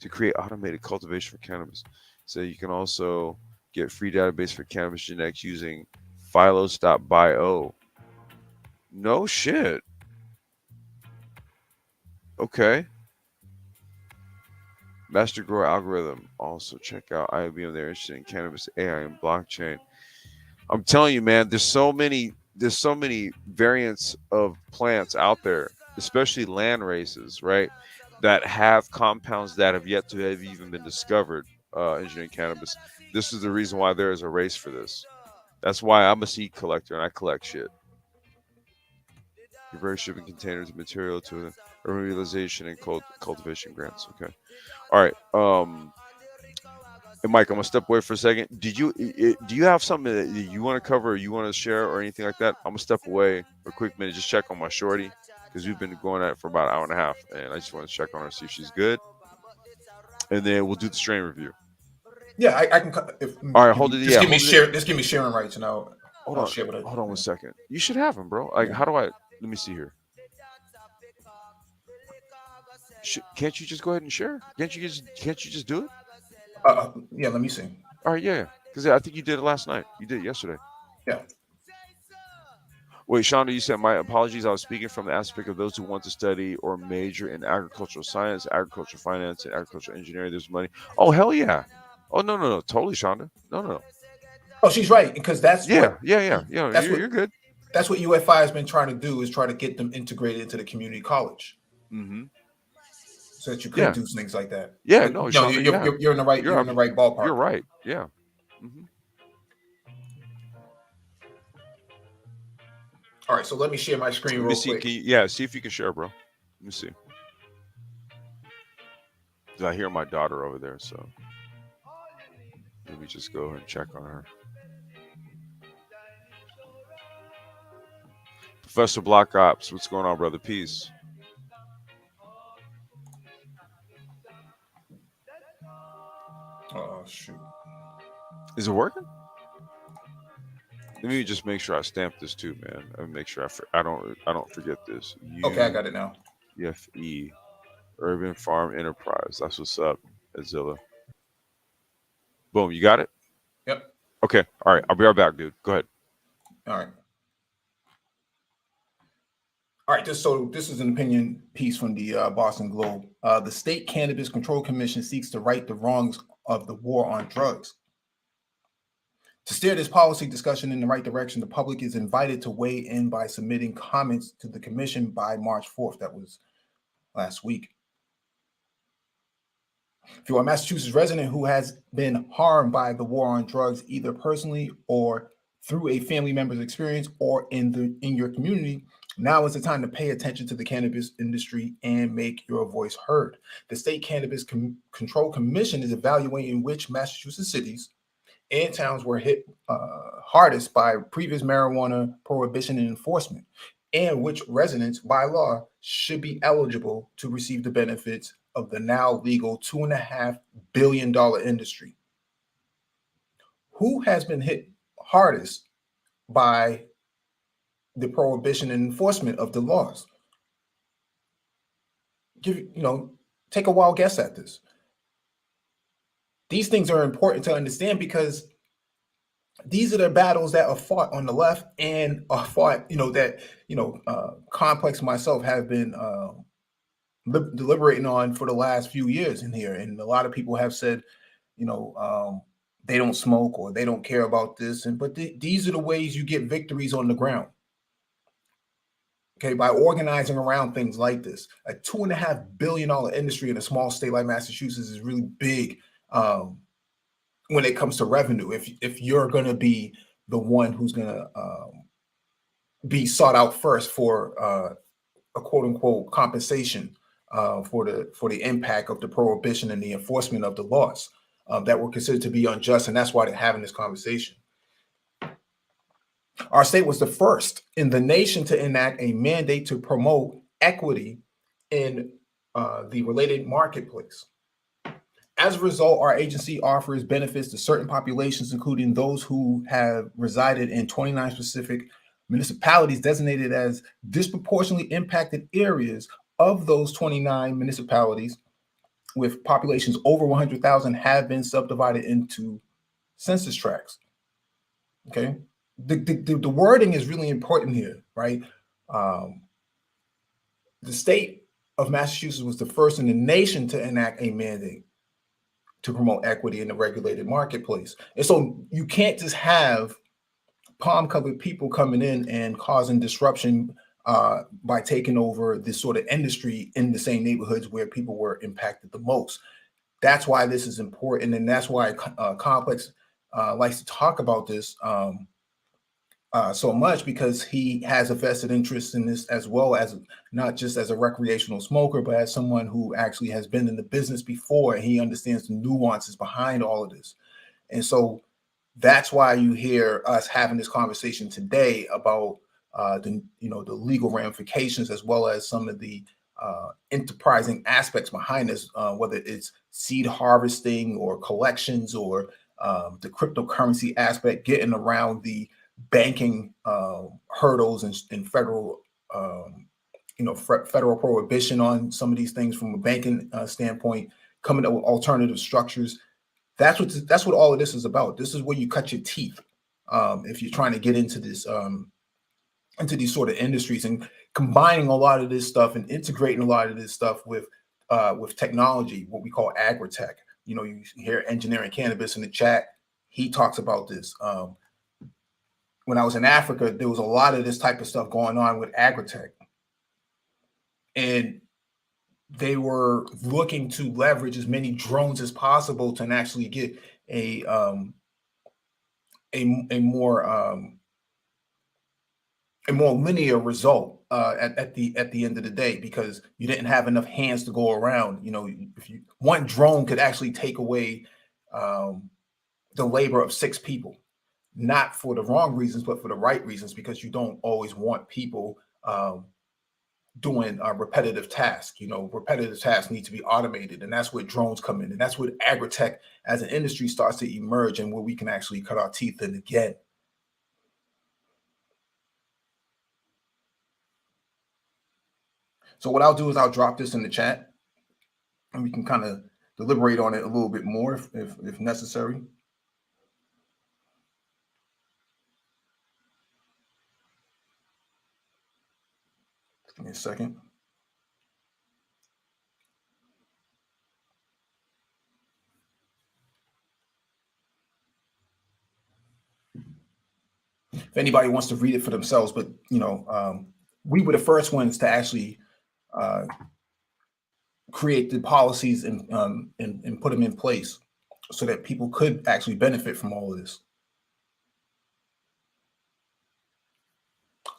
To create automated cultivation for cannabis. So you can also get free database for cannabis genetics using phylos.bio. No shit. Okay. Master Grower algorithm. Also check out IBM. They're interested in cannabis, AI, and blockchain. I'm telling you, man, there's so many variants of plants out there, especially land races, right? That have compounds that have yet to have even been discovered, engineering cannabis. This is the reason why there is a race for this. That's why I'm a seed collector and I collect shit. Convert shipping containers of material to urban realization and cultivation grants. Okay. All right. And Mike, I'm gonna step away for a second. Do you have something that you want to cover, or you want to share, or anything like that? I'm gonna step away for a quick minute, just check on my shorty because we've been going at it for about an hour and a half, and I just want to check on her, see if she's good, and then we'll do the strain review. Yeah, I can if All right, give hold me it. just Yeah, give me hold it. share just give me sharing rights and Hold I'll on, share with it. hold on one Yeah, second. You should have him, bro. Like, yeah. how do I? Let me see here. Can't you just go ahead and share? Can't you just do it? Yeah, let me see. All right, yeah, because I think you did it last night. You did it yesterday. Yeah. Wait, Shonda, you said my apologies. I was speaking from the aspect of those who want to study or major in agricultural science, agricultural finance, and agricultural engineering. There's money. Oh, hell yeah. Oh no, totally, Shonda. No. Oh, she's right, because that's Yeah. what that's what You're good. that's what UFI has been trying to do, is try to get them integrated into the community college, Mm-hmm. so that you could Yeah. do things like that. Yeah. But No, no, Shonda. Yeah. you're in the right, You're ballpark. you're right. Yeah. Mm-hmm. All right, so let me share my screen Let me real see. quick. See if you can share, bro? Let me see. 'Cause I hear my daughter over there, so let me just go and check on her. Professor Black Ops, what's going on, brother? Peace. Oh shoot. Is it working? Let me just make sure I stamp this too, man. Let me make sure I don't forget this. Okay, I got it now. UFE Urban Farm Enterprise. That's what's up, Azilla. Boom, you got it. Yep. Okay, all right. I'll be right back, dude. Go ahead. All right. All right, this is an opinion piece from the Boston Globe. The State Cannabis Control Commission seeks to right the wrongs of the war on drugs. To steer this policy discussion in the right direction, the public is invited to weigh in by submitting comments to the commission by March 4th. That was last week. If you are a Massachusetts resident who has been harmed by the war on drugs, either personally or through a family member's experience or in your community, now is the time to pay attention to the cannabis industry and make your voice heard. The State Cannabis Control Commission is evaluating which Massachusetts cities and towns were hit hardest by previous marijuana prohibition and enforcement, and which residents by law should be eligible to receive the benefits of the now legal $2.5 billion industry. Who has been hit hardest by the prohibition and enforcement of the laws? Take a wild guess at this. These things are important to understand because these are the battles that are fought on the left and are fought, Complex myself have been deliberating on for the last few years in here. And a lot of people have said, they don't smoke or they don't care about this. But these are the ways you get victories on the ground. Okay, by organizing around things like this. A $2.5 billion industry in a small state like Massachusetts is really big. When it comes to revenue, if you're going to be the one who's going to be sought out first for a quote unquote compensation for the impact of the prohibition and the enforcement of the laws that were considered to be unjust, and that's why they're having this conversation. Our state was the first in the nation to enact a mandate to promote equity in the related marketplace. As a result, our agency offers benefits to certain populations, including those who have resided in 29 specific municipalities designated as disproportionately impacted areas. Of those 29 municipalities with populations over 100,000 have been subdivided into census tracts. Okay. The wording is really important here, right? The state of Massachusetts was the first in the nation to enact a mandate to promote equity in the regulated marketplace. And so you can't just have palm-covered people coming in and causing disruption by taking over this sort of industry in the same neighborhoods where people were impacted the most. That's why this is important, and that's why Complex likes to talk about this so much, because he has a vested interest in this, as well as not just as a recreational smoker, but as someone who actually has been in the business before, and he understands the nuances behind all of this. And so that's why you hear us having this conversation today about the legal ramifications, as well as some of the enterprising aspects behind this, whether it's seed harvesting or collections or the cryptocurrency aspect, getting around the banking hurdles and federal federal prohibition on some of these things from a banking standpoint, coming up with alternative structures. That's what all of this is about. This is where you cut your teeth if you're trying to get into this into these sort of industries, and combining a lot of this stuff and integrating a lot of this stuff with technology, what we call agri-tech. You hear engineering cannabis in the chat. He talks about this. When I was in Africa, there was a lot of this type of stuff going on with agritech, and they were looking to leverage as many drones as possible to actually get a more a more linear result at the end of the day, because you didn't have enough hands to go around. If one drone could actually take away the labor of 6 people, not for the wrong reasons, but for the right reasons, because you don't always want people doing repetitive tasks. Repetitive tasks need to be automated, and that's where drones come in, and that's where agritech as an industry starts to emerge, and where we can actually cut our teeth in again. So what I'll do is I'll drop this in the chat, and we can kind of deliberate on it a little bit more if necessary. Give me a second. If anybody wants to read it for themselves, but we were the first ones to actually create the policies and put them in place so that people could actually benefit from all of this.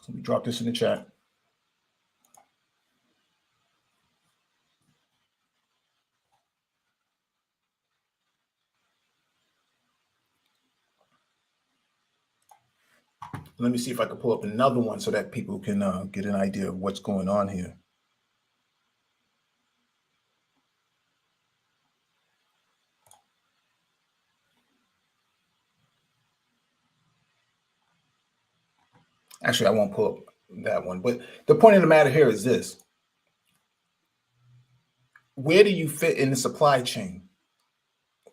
So we drop this in the chat. Let me see if I can pull up another one so that people can get an idea of what's going on here. Actually, I won't pull up that one. But the point of the matter here is this. Where do you fit in the supply chain?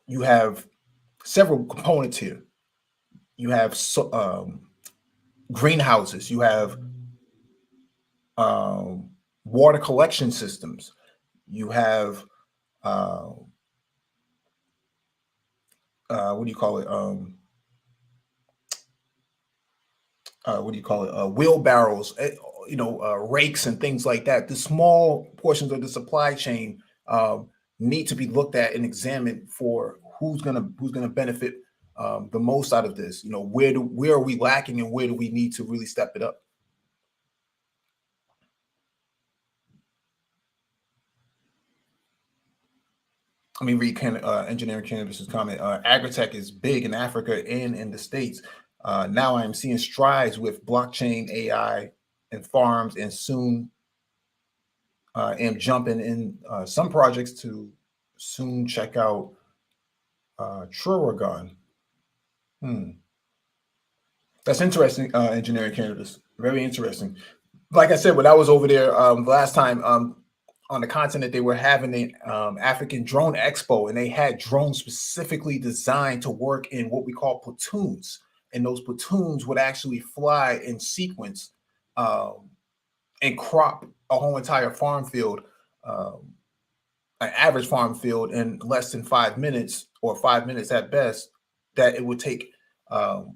You have several components here. You have greenhouses. You have water collection systems. You have what do you call it? Wheelbarrows, rakes and things like that. The small portions of the supply chain need to be looked at and examined for who's gonna benefit the most out of this. Where are we lacking, and where do we need to really step it up? Let me read Engineering Cannabis's comment. Agritech is big in Africa and in the States. Now I am seeing strides with blockchain, AI, and farms, and soon am jumping in some projects to soon check out Truragon. That's interesting, Engineering Cannabis. Very interesting. Like I said, when I was over there last time, on the continent, they were having the African Drone Expo, and they had drones specifically designed to work in what we call platoons. And those platoons would actually fly in sequence and crop a whole entire farm field, an average farm field, in less than 5 minutes, or 5 minutes at best, that it would take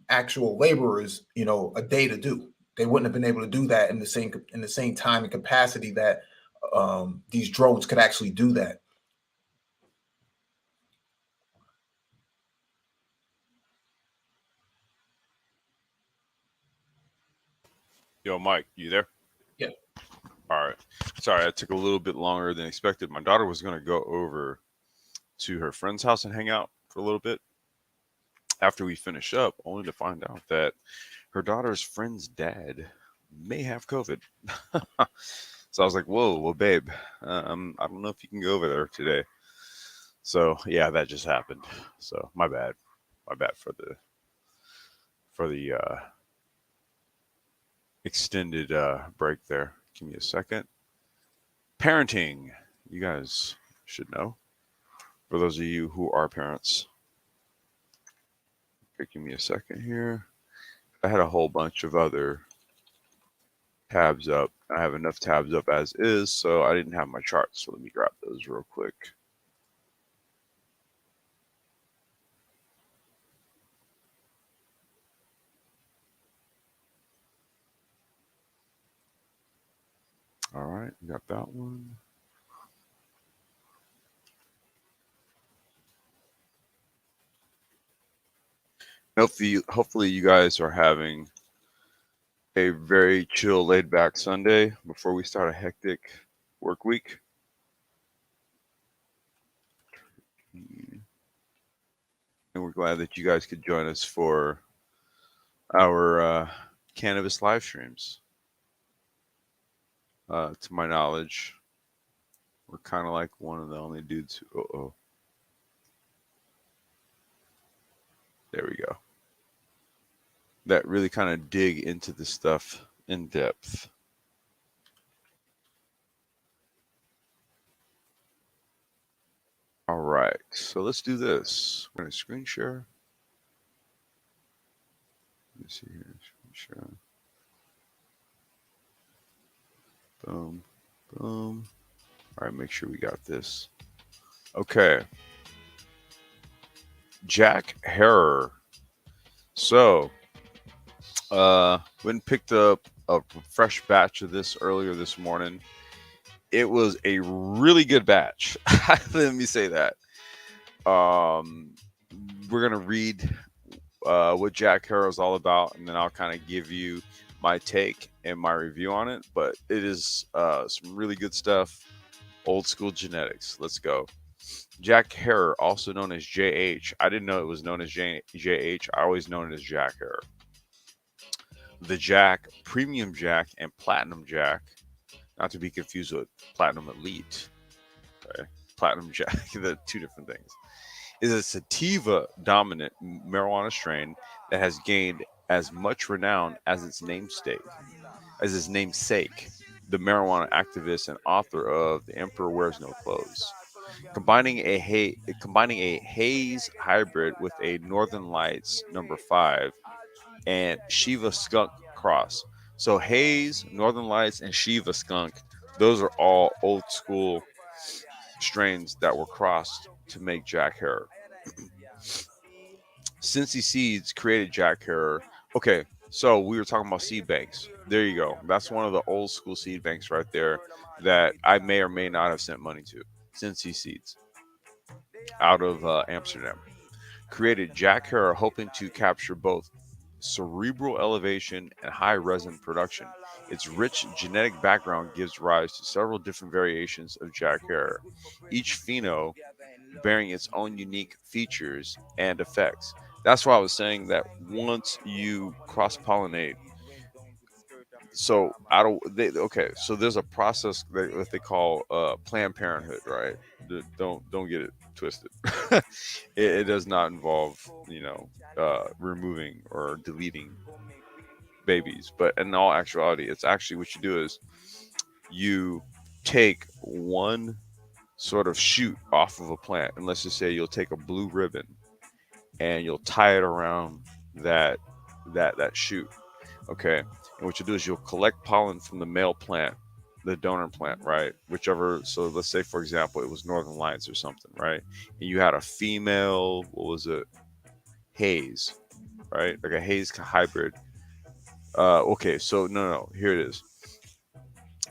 actual laborers, a day to do. They wouldn't have been able to do that in the same time and capacity that these drones could actually do that. Yo, Mike, you there? Yeah. All right. Sorry, it took a little bit longer than expected. My daughter was going to go over to her friend's house and hang out for a little bit. After we finish up, only to find out that her daughter's friend's dad may have COVID. So I was like, whoa, well, babe, I don't know if you can go over there today. So yeah, that just happened. So my bad for the extended break there. Give me a second. Parenting, you guys should know. For those of you who are parents. Okay, give me a second here. I had a whole bunch of other tabs up. I have enough tabs up as is, so I didn't have my charts. So let me grab those real quick. All right, we got that one. Hopefully you guys are having a very chill, laid back Sunday before we start a hectic work week. And we're glad that you guys could join us for our cannabis live streams. To my knowledge, we're kind of like one of the only dudes who. Oh, there we go. That really kind of dig into the stuff in depth. All right, so let's do this. We're gonna screen share. Let me see here. Screen share. Boom, boom. All right, make sure we got this. Okay, Jack Harrer. So, went and picked up a fresh batch of this earlier this morning. It was a really good batch. Let me say that. Um, we're gonna read what Jack Harrow is all about, and then I'll kind of give you my take and my review on it. But it is some really good stuff. Old school genetics. Let's go. Jack Harrer, also known as JH. I didn't know it was known as JH. I always known it as Jack Harrer. The Jack, Premium Jack, and Platinum Jack, not to be confused with Platinum Elite. Okay. Platinum Jack, the two different things, is a sativa dominant marijuana strain that has gained as much renown as its namesake, the marijuana activist and author of The Emperor Wears No Clothes. Combining a haze hybrid with a Northern Lights number 5 and Shiva skunk cross. So haze, Northern Lights, and Shiva skunk, those are all old school strains that were crossed to make Jack Harrer. Cincy Seeds created Jack Harrer. Okay, so we were talking about seed banks. There you go. That's one of the old school seed banks right there that I may or may not have sent money to. Cincy Seeds out of Amsterdam. Created Jack Harrer hoping to capture both cerebral elevation and high resin production. Its rich genetic background gives rise to several different variations of Jack Harrer, each pheno bearing its own unique features and effects. That's why I was saying that once you cross pollinate, so out of they okay, so there's a process that they call Planned Parenthood, right? Don't get it twisted. It does not involve removing or deleting babies, but in all actuality, it's actually what you do is you take one sort of shoot off of a plant, and let's just say you'll take a blue ribbon and you'll tie it around that that shoot. Okay, and what you do is you'll collect pollen from the male plant, the donor plant, right? Whichever. So let's say, for example, it was Northern Lights or something, right? And you had a female, what was it, haze, right? Like a haze hybrid. Okay, so no, here it is.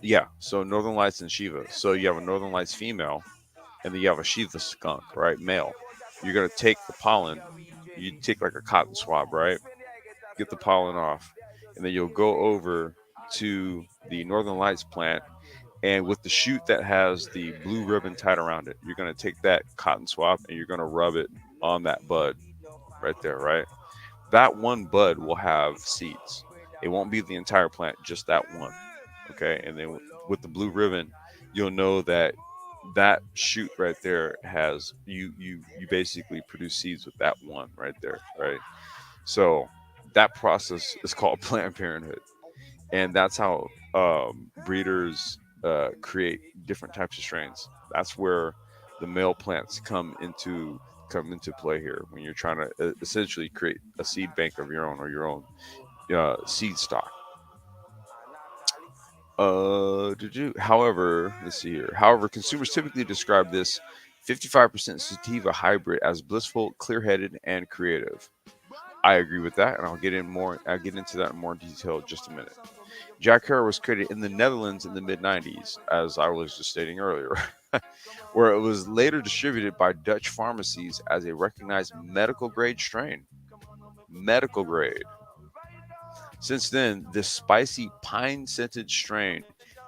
Yeah, so Northern Lights and Shiva. So you have a Northern Lights female, and then you have a Shiva skunk, right? Male. You're gonna take the pollen. You take like a cotton swab, right? Get the pollen off, and then you'll go over to the Northern Lights plant, and with the shoot that has the blue ribbon tied around it, you're gonna take that cotton swab and you're gonna rub it on that bud right there, right? That one bud will have seeds. It won't be the entire plant, just that one. Okay, and then with the blue ribbon, you'll know that that shoot right there has you basically produce seeds with that one right there, right? So that process is called Planned Parenthood, and that's how breeders create different types of strains. That's where the male plants come into play here when you're trying to essentially create a seed bank of your own or your own seed stock. However, let's see here. However, consumers typically describe this 55% sativa hybrid as blissful, clear-headed, and creative. I agree with that, and I'll get into that in more detail in just a minute. Jack Herer was created in the Netherlands in the mid 90s, as I was just stating earlier, where it was later distributed by Dutch pharmacies as a recognized medical grade strain. Medical grade. Since then, this spicy pine scented strain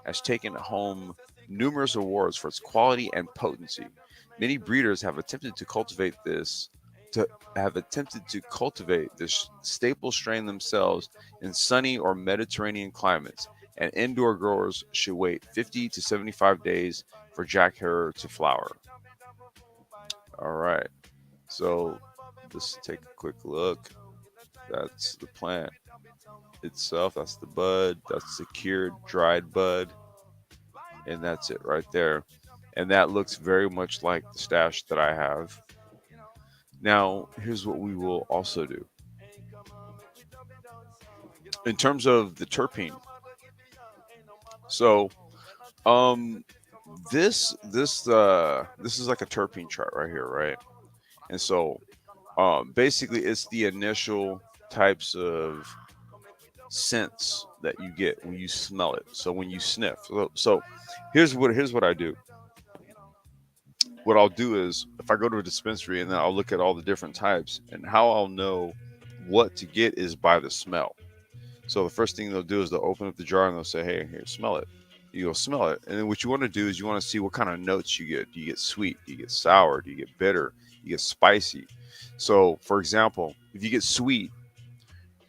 has taken home numerous awards for its quality and potency. Many breeders have attempted to cultivate this staple strain themselves in sunny or Mediterranean climates, and indoor growers should wait 50 to 75 days for Jack Herer to flower. All right, so let's take a quick look. That's the plant itself. That's the bud. That's the cured, dried bud, and that's it right there. And that looks very much like the stash that I have. Now, here's what we will also do. In terms of the terpene, so um this is like a terpene chart right here, right? And so basically it's the initial types of scents that you get when you smell it. So when you sniff. So here's what I do. What I'll do is if I go to a dispensary and then I'll look at all the different types, and how I'll know what to get is by the smell. So the first thing they'll do is they'll open up the jar and they'll say, "Hey, here, smell it." You'll smell it, and then what you want to do is you want to see what kind of notes you get. Do you get sweet? Do you get sour? Do you get bitter? Do you get spicy? So, for example, if you get sweet,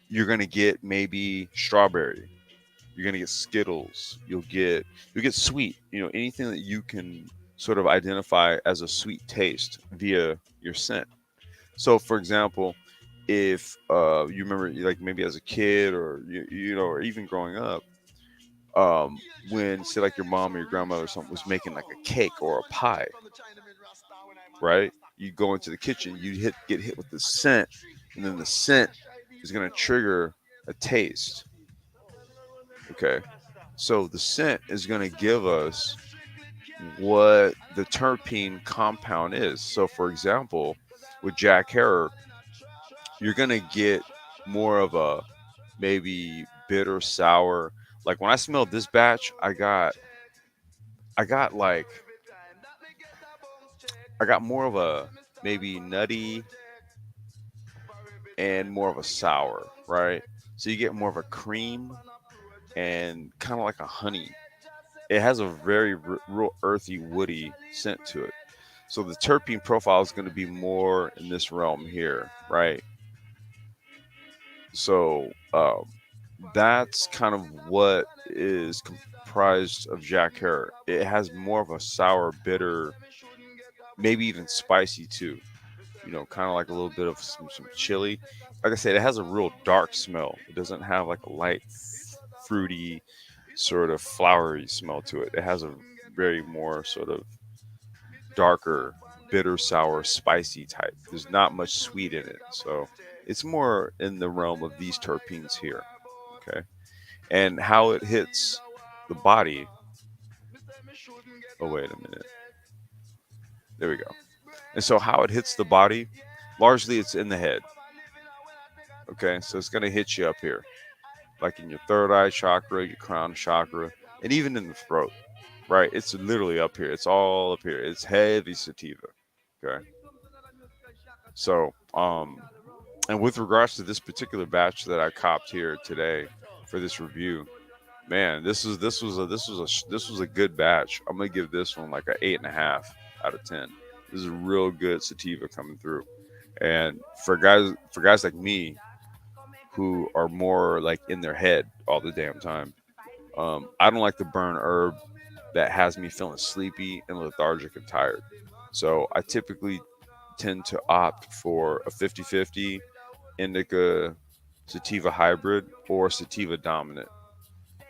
you're gonna get maybe strawberry. You're gonna get Skittles. You'll get sweet. Anything that you can sort of identify as a sweet taste via your scent. So, for example, if you remember, like maybe as a kid or or even growing up, when say like your mom or your grandmother or something was making like a cake or a pie, right? You go into the kitchen, get hit with the scent, and then the scent is going to trigger a taste. Okay, so the scent is going to give us what the terpene compound is. So, for example, with Jack Herer, you're going to get more of a maybe bitter sour. Like when I smelled this batch, I got like I got more of a maybe nutty and more of a sour, right? So you get more of a cream and kind of like a honey. It has a very real earthy, woody scent to it. So the terpene profile is going to be more in this realm here, right? So that's kind of what is comprised of Jack Herer. It has more of a sour, bitter, maybe even spicy too. Kind of like a little bit of some chili. Like I said, it has a real dark smell. It doesn't have like a light, fruity, sort of flowery smell to it. It has a very more sort of darker, bitter, sour, spicy type. There's not much sweet in it. So it's more in the realm of these terpenes here. Okay. And how it hits the body. Oh, wait a minute. There we go. And so how it hits the body, largely it's in the head. Okay. So it's going to hit you up here, like in your third eye chakra, your crown chakra, and even in the throat, right? It's literally up here. It's all up here. It's heavy sativa. Okay. So, and with regards to this particular batch that I copped here today for this review, man, this was a good batch. I'm gonna give this one like an 8.5 out of 10. This is a real good sativa coming through, and for guys like me who are more like in their head all the damn time, I don't like the burn herb that has me feeling sleepy and lethargic and tired. So I typically tend to opt for a 50-50 indica sativa hybrid or sativa dominant.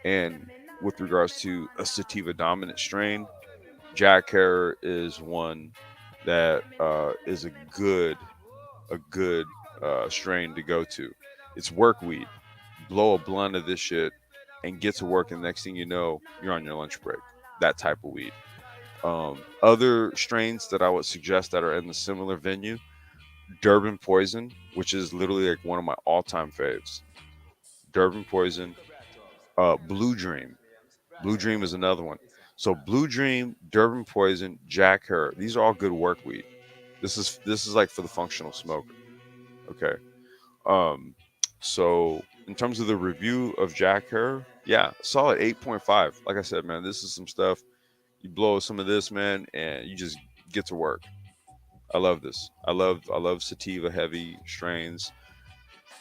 And with regards to a sativa dominant strain, Jack Herer is one that is a good strain to go to. It's work weed. Blow a blunt of this shit and get to work, and the next thing you know, you're on your lunch break. That type of weed. Other strains that I would suggest that are in the similar venue, Durban Poison, which is literally like one of my all-time faves. Durban Poison, Blue Dream. Blue Dream is another one. So Blue Dream, Durban Poison, Jack Her. These are all good work weed. This is like for the functional smoker. Okay. Um, so in terms of the review of Jack Her, yeah, solid 8.5. Like I said, man, this is some stuff. You blow some of this, man, and you just get to work. I love this. I love sativa heavy strains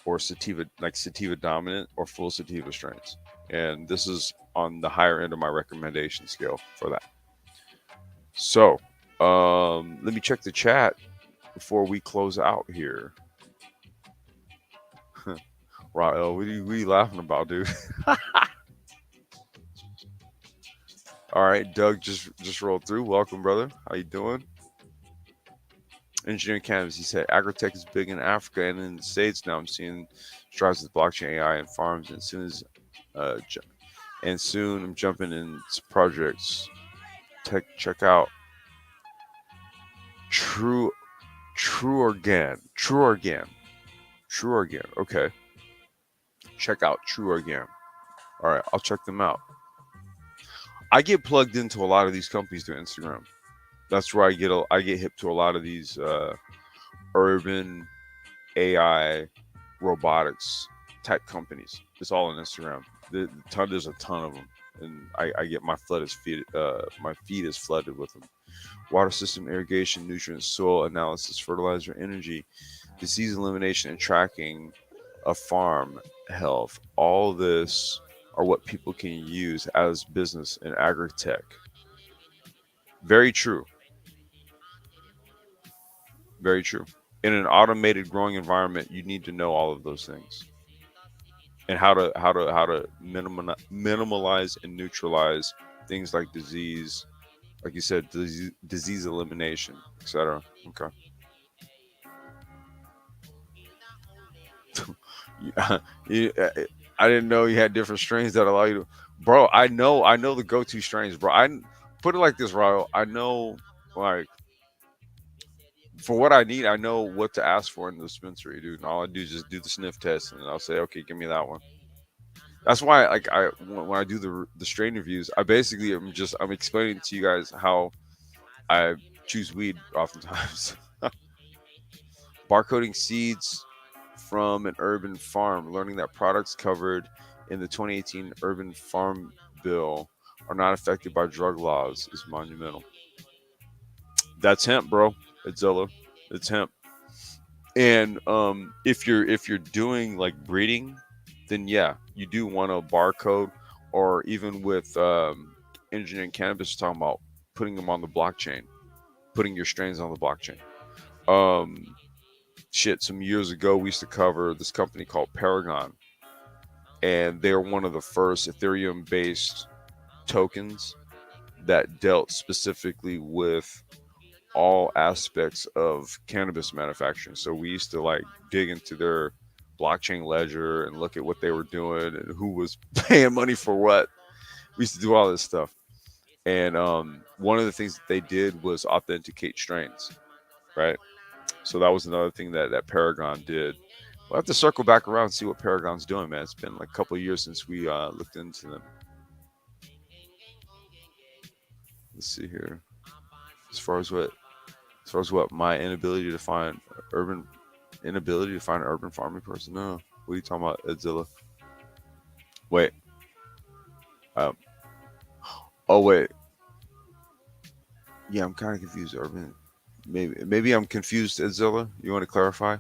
or sativa like sativa dominant or full sativa strains. And this is on the higher end of my recommendation scale for that. So, let me check the chat before we close out here. Rael, what are you laughing about, dude? All right, Doug just rolled through. Welcome, brother. How you doing? Engineering Cannabis. He said agritech is big in Africa and in the States now. I'm seeing strides with blockchain AI and farms, and uh, ju- soon I'm jumping into projects. Check out True True Organ. True Organ. True Organ. Okay. Check out True Organ. All right, I'll check them out. I get plugged into a lot of these companies through Instagram. That's where I get hip to a lot of these urban AI robotics tech companies. It's all on Instagram. There's a ton of them, and I get my feed is flooded with them. Water system irrigation, nutrient, soil analysis, fertilizer, energy, disease elimination, and tracking of farm health. All this are what people can use as business in agri-tech. Very true. Very true. In an automated growing environment, you need to know all of those things and how to minimalize and neutralize things like disease, like you said, disease elimination, etc. Okay. Yeah, I didn't know you had different strains that allow you to. Bro, I know the go-to strains, bro. Put it like this, Ryo. I know, like, for what I need, I know what to ask for in the dispensary, dude. And all I do is just do the sniff test, and I'll say, okay, give me that one. That's why, like, when I do the strain reviews, I basically I'm explaining to you guys how I choose weed oftentimes. Barcoding seeds from an urban farm, learning that products covered in the 2018 Urban Farm Bill are not affected by drug laws is monumental. That's hemp, bro. It's Zilla. It's hemp. And if you're doing like breeding, then yeah, you do want a barcode, or even with engineering cannabis, talking about putting them on the blockchain, putting your strains on the blockchain. Um, Shit, some years ago we used to cover this company called Paragon, and they're one of the first Ethereum based tokens that dealt specifically with all aspects of cannabis manufacturing. So we used to like dig into their blockchain ledger and look at what they were doing and who was paying money for what. We used to do all this stuff. And one of the things that they did was authenticate strains, right? So that was another thing that Paragon did. We'll have to circle back around and see what Paragon's doing, man. It's been like a couple of years since we looked into them. Let's see here. As far as what, as far as what my urban inability to find an urban farming person. No, what are you talking about, Edzilla? Wait. Um. Oh wait. Yeah, I'm kind of confused. Urban. Maybe I'm confused, Edzilla. You want to clarify?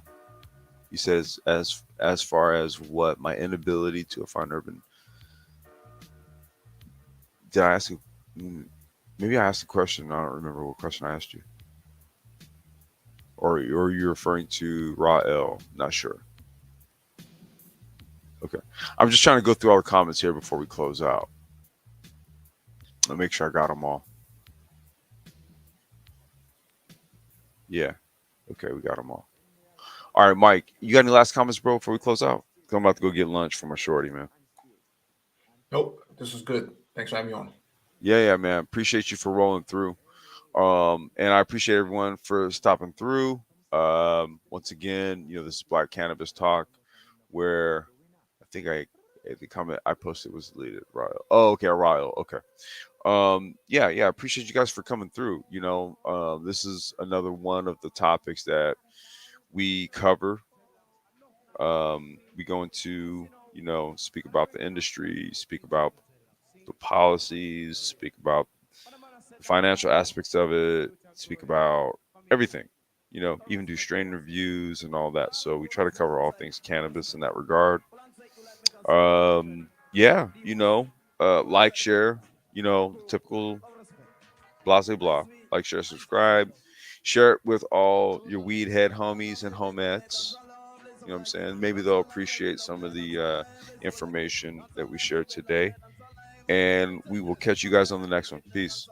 You said as far as what my inability to find urban. Did I ask you? Maybe I asked a question. I don't remember what question I asked you. Or you're referring to Rael? Not sure. Okay. I'm just trying to go through all the comments here before we close out. I'll make sure I got them all. Yeah. Okay, we got them all. All right, Mike, you got any last comments, bro, before we close out? 'Cause I'm about to go get lunch for my shorty, man. Nope, this was good. Thanks for having me on. Yeah, man. Appreciate you for rolling through. And I appreciate everyone for stopping through. Once again, this is Black Cannabis Talk, where I think Hey, the comment I posted was deleted. Ryle. Oh, okay, Ryle. Okay. Yeah, yeah. Appreciate you guys for coming through. This is another one of the topics that we cover. We go into, speak about the industry, speak about the policies, speak about the financial aspects of it, speak about everything, even do strain reviews and all that. So we try to cover all things cannabis in that regard. Yeah, like, share, the typical blah, blah, blah. Like, share, subscribe, share it with all your weed head homies and homettes. You know what I'm saying? Maybe they'll appreciate some of the information that we shared today. And we will catch you guys on the next one. Peace.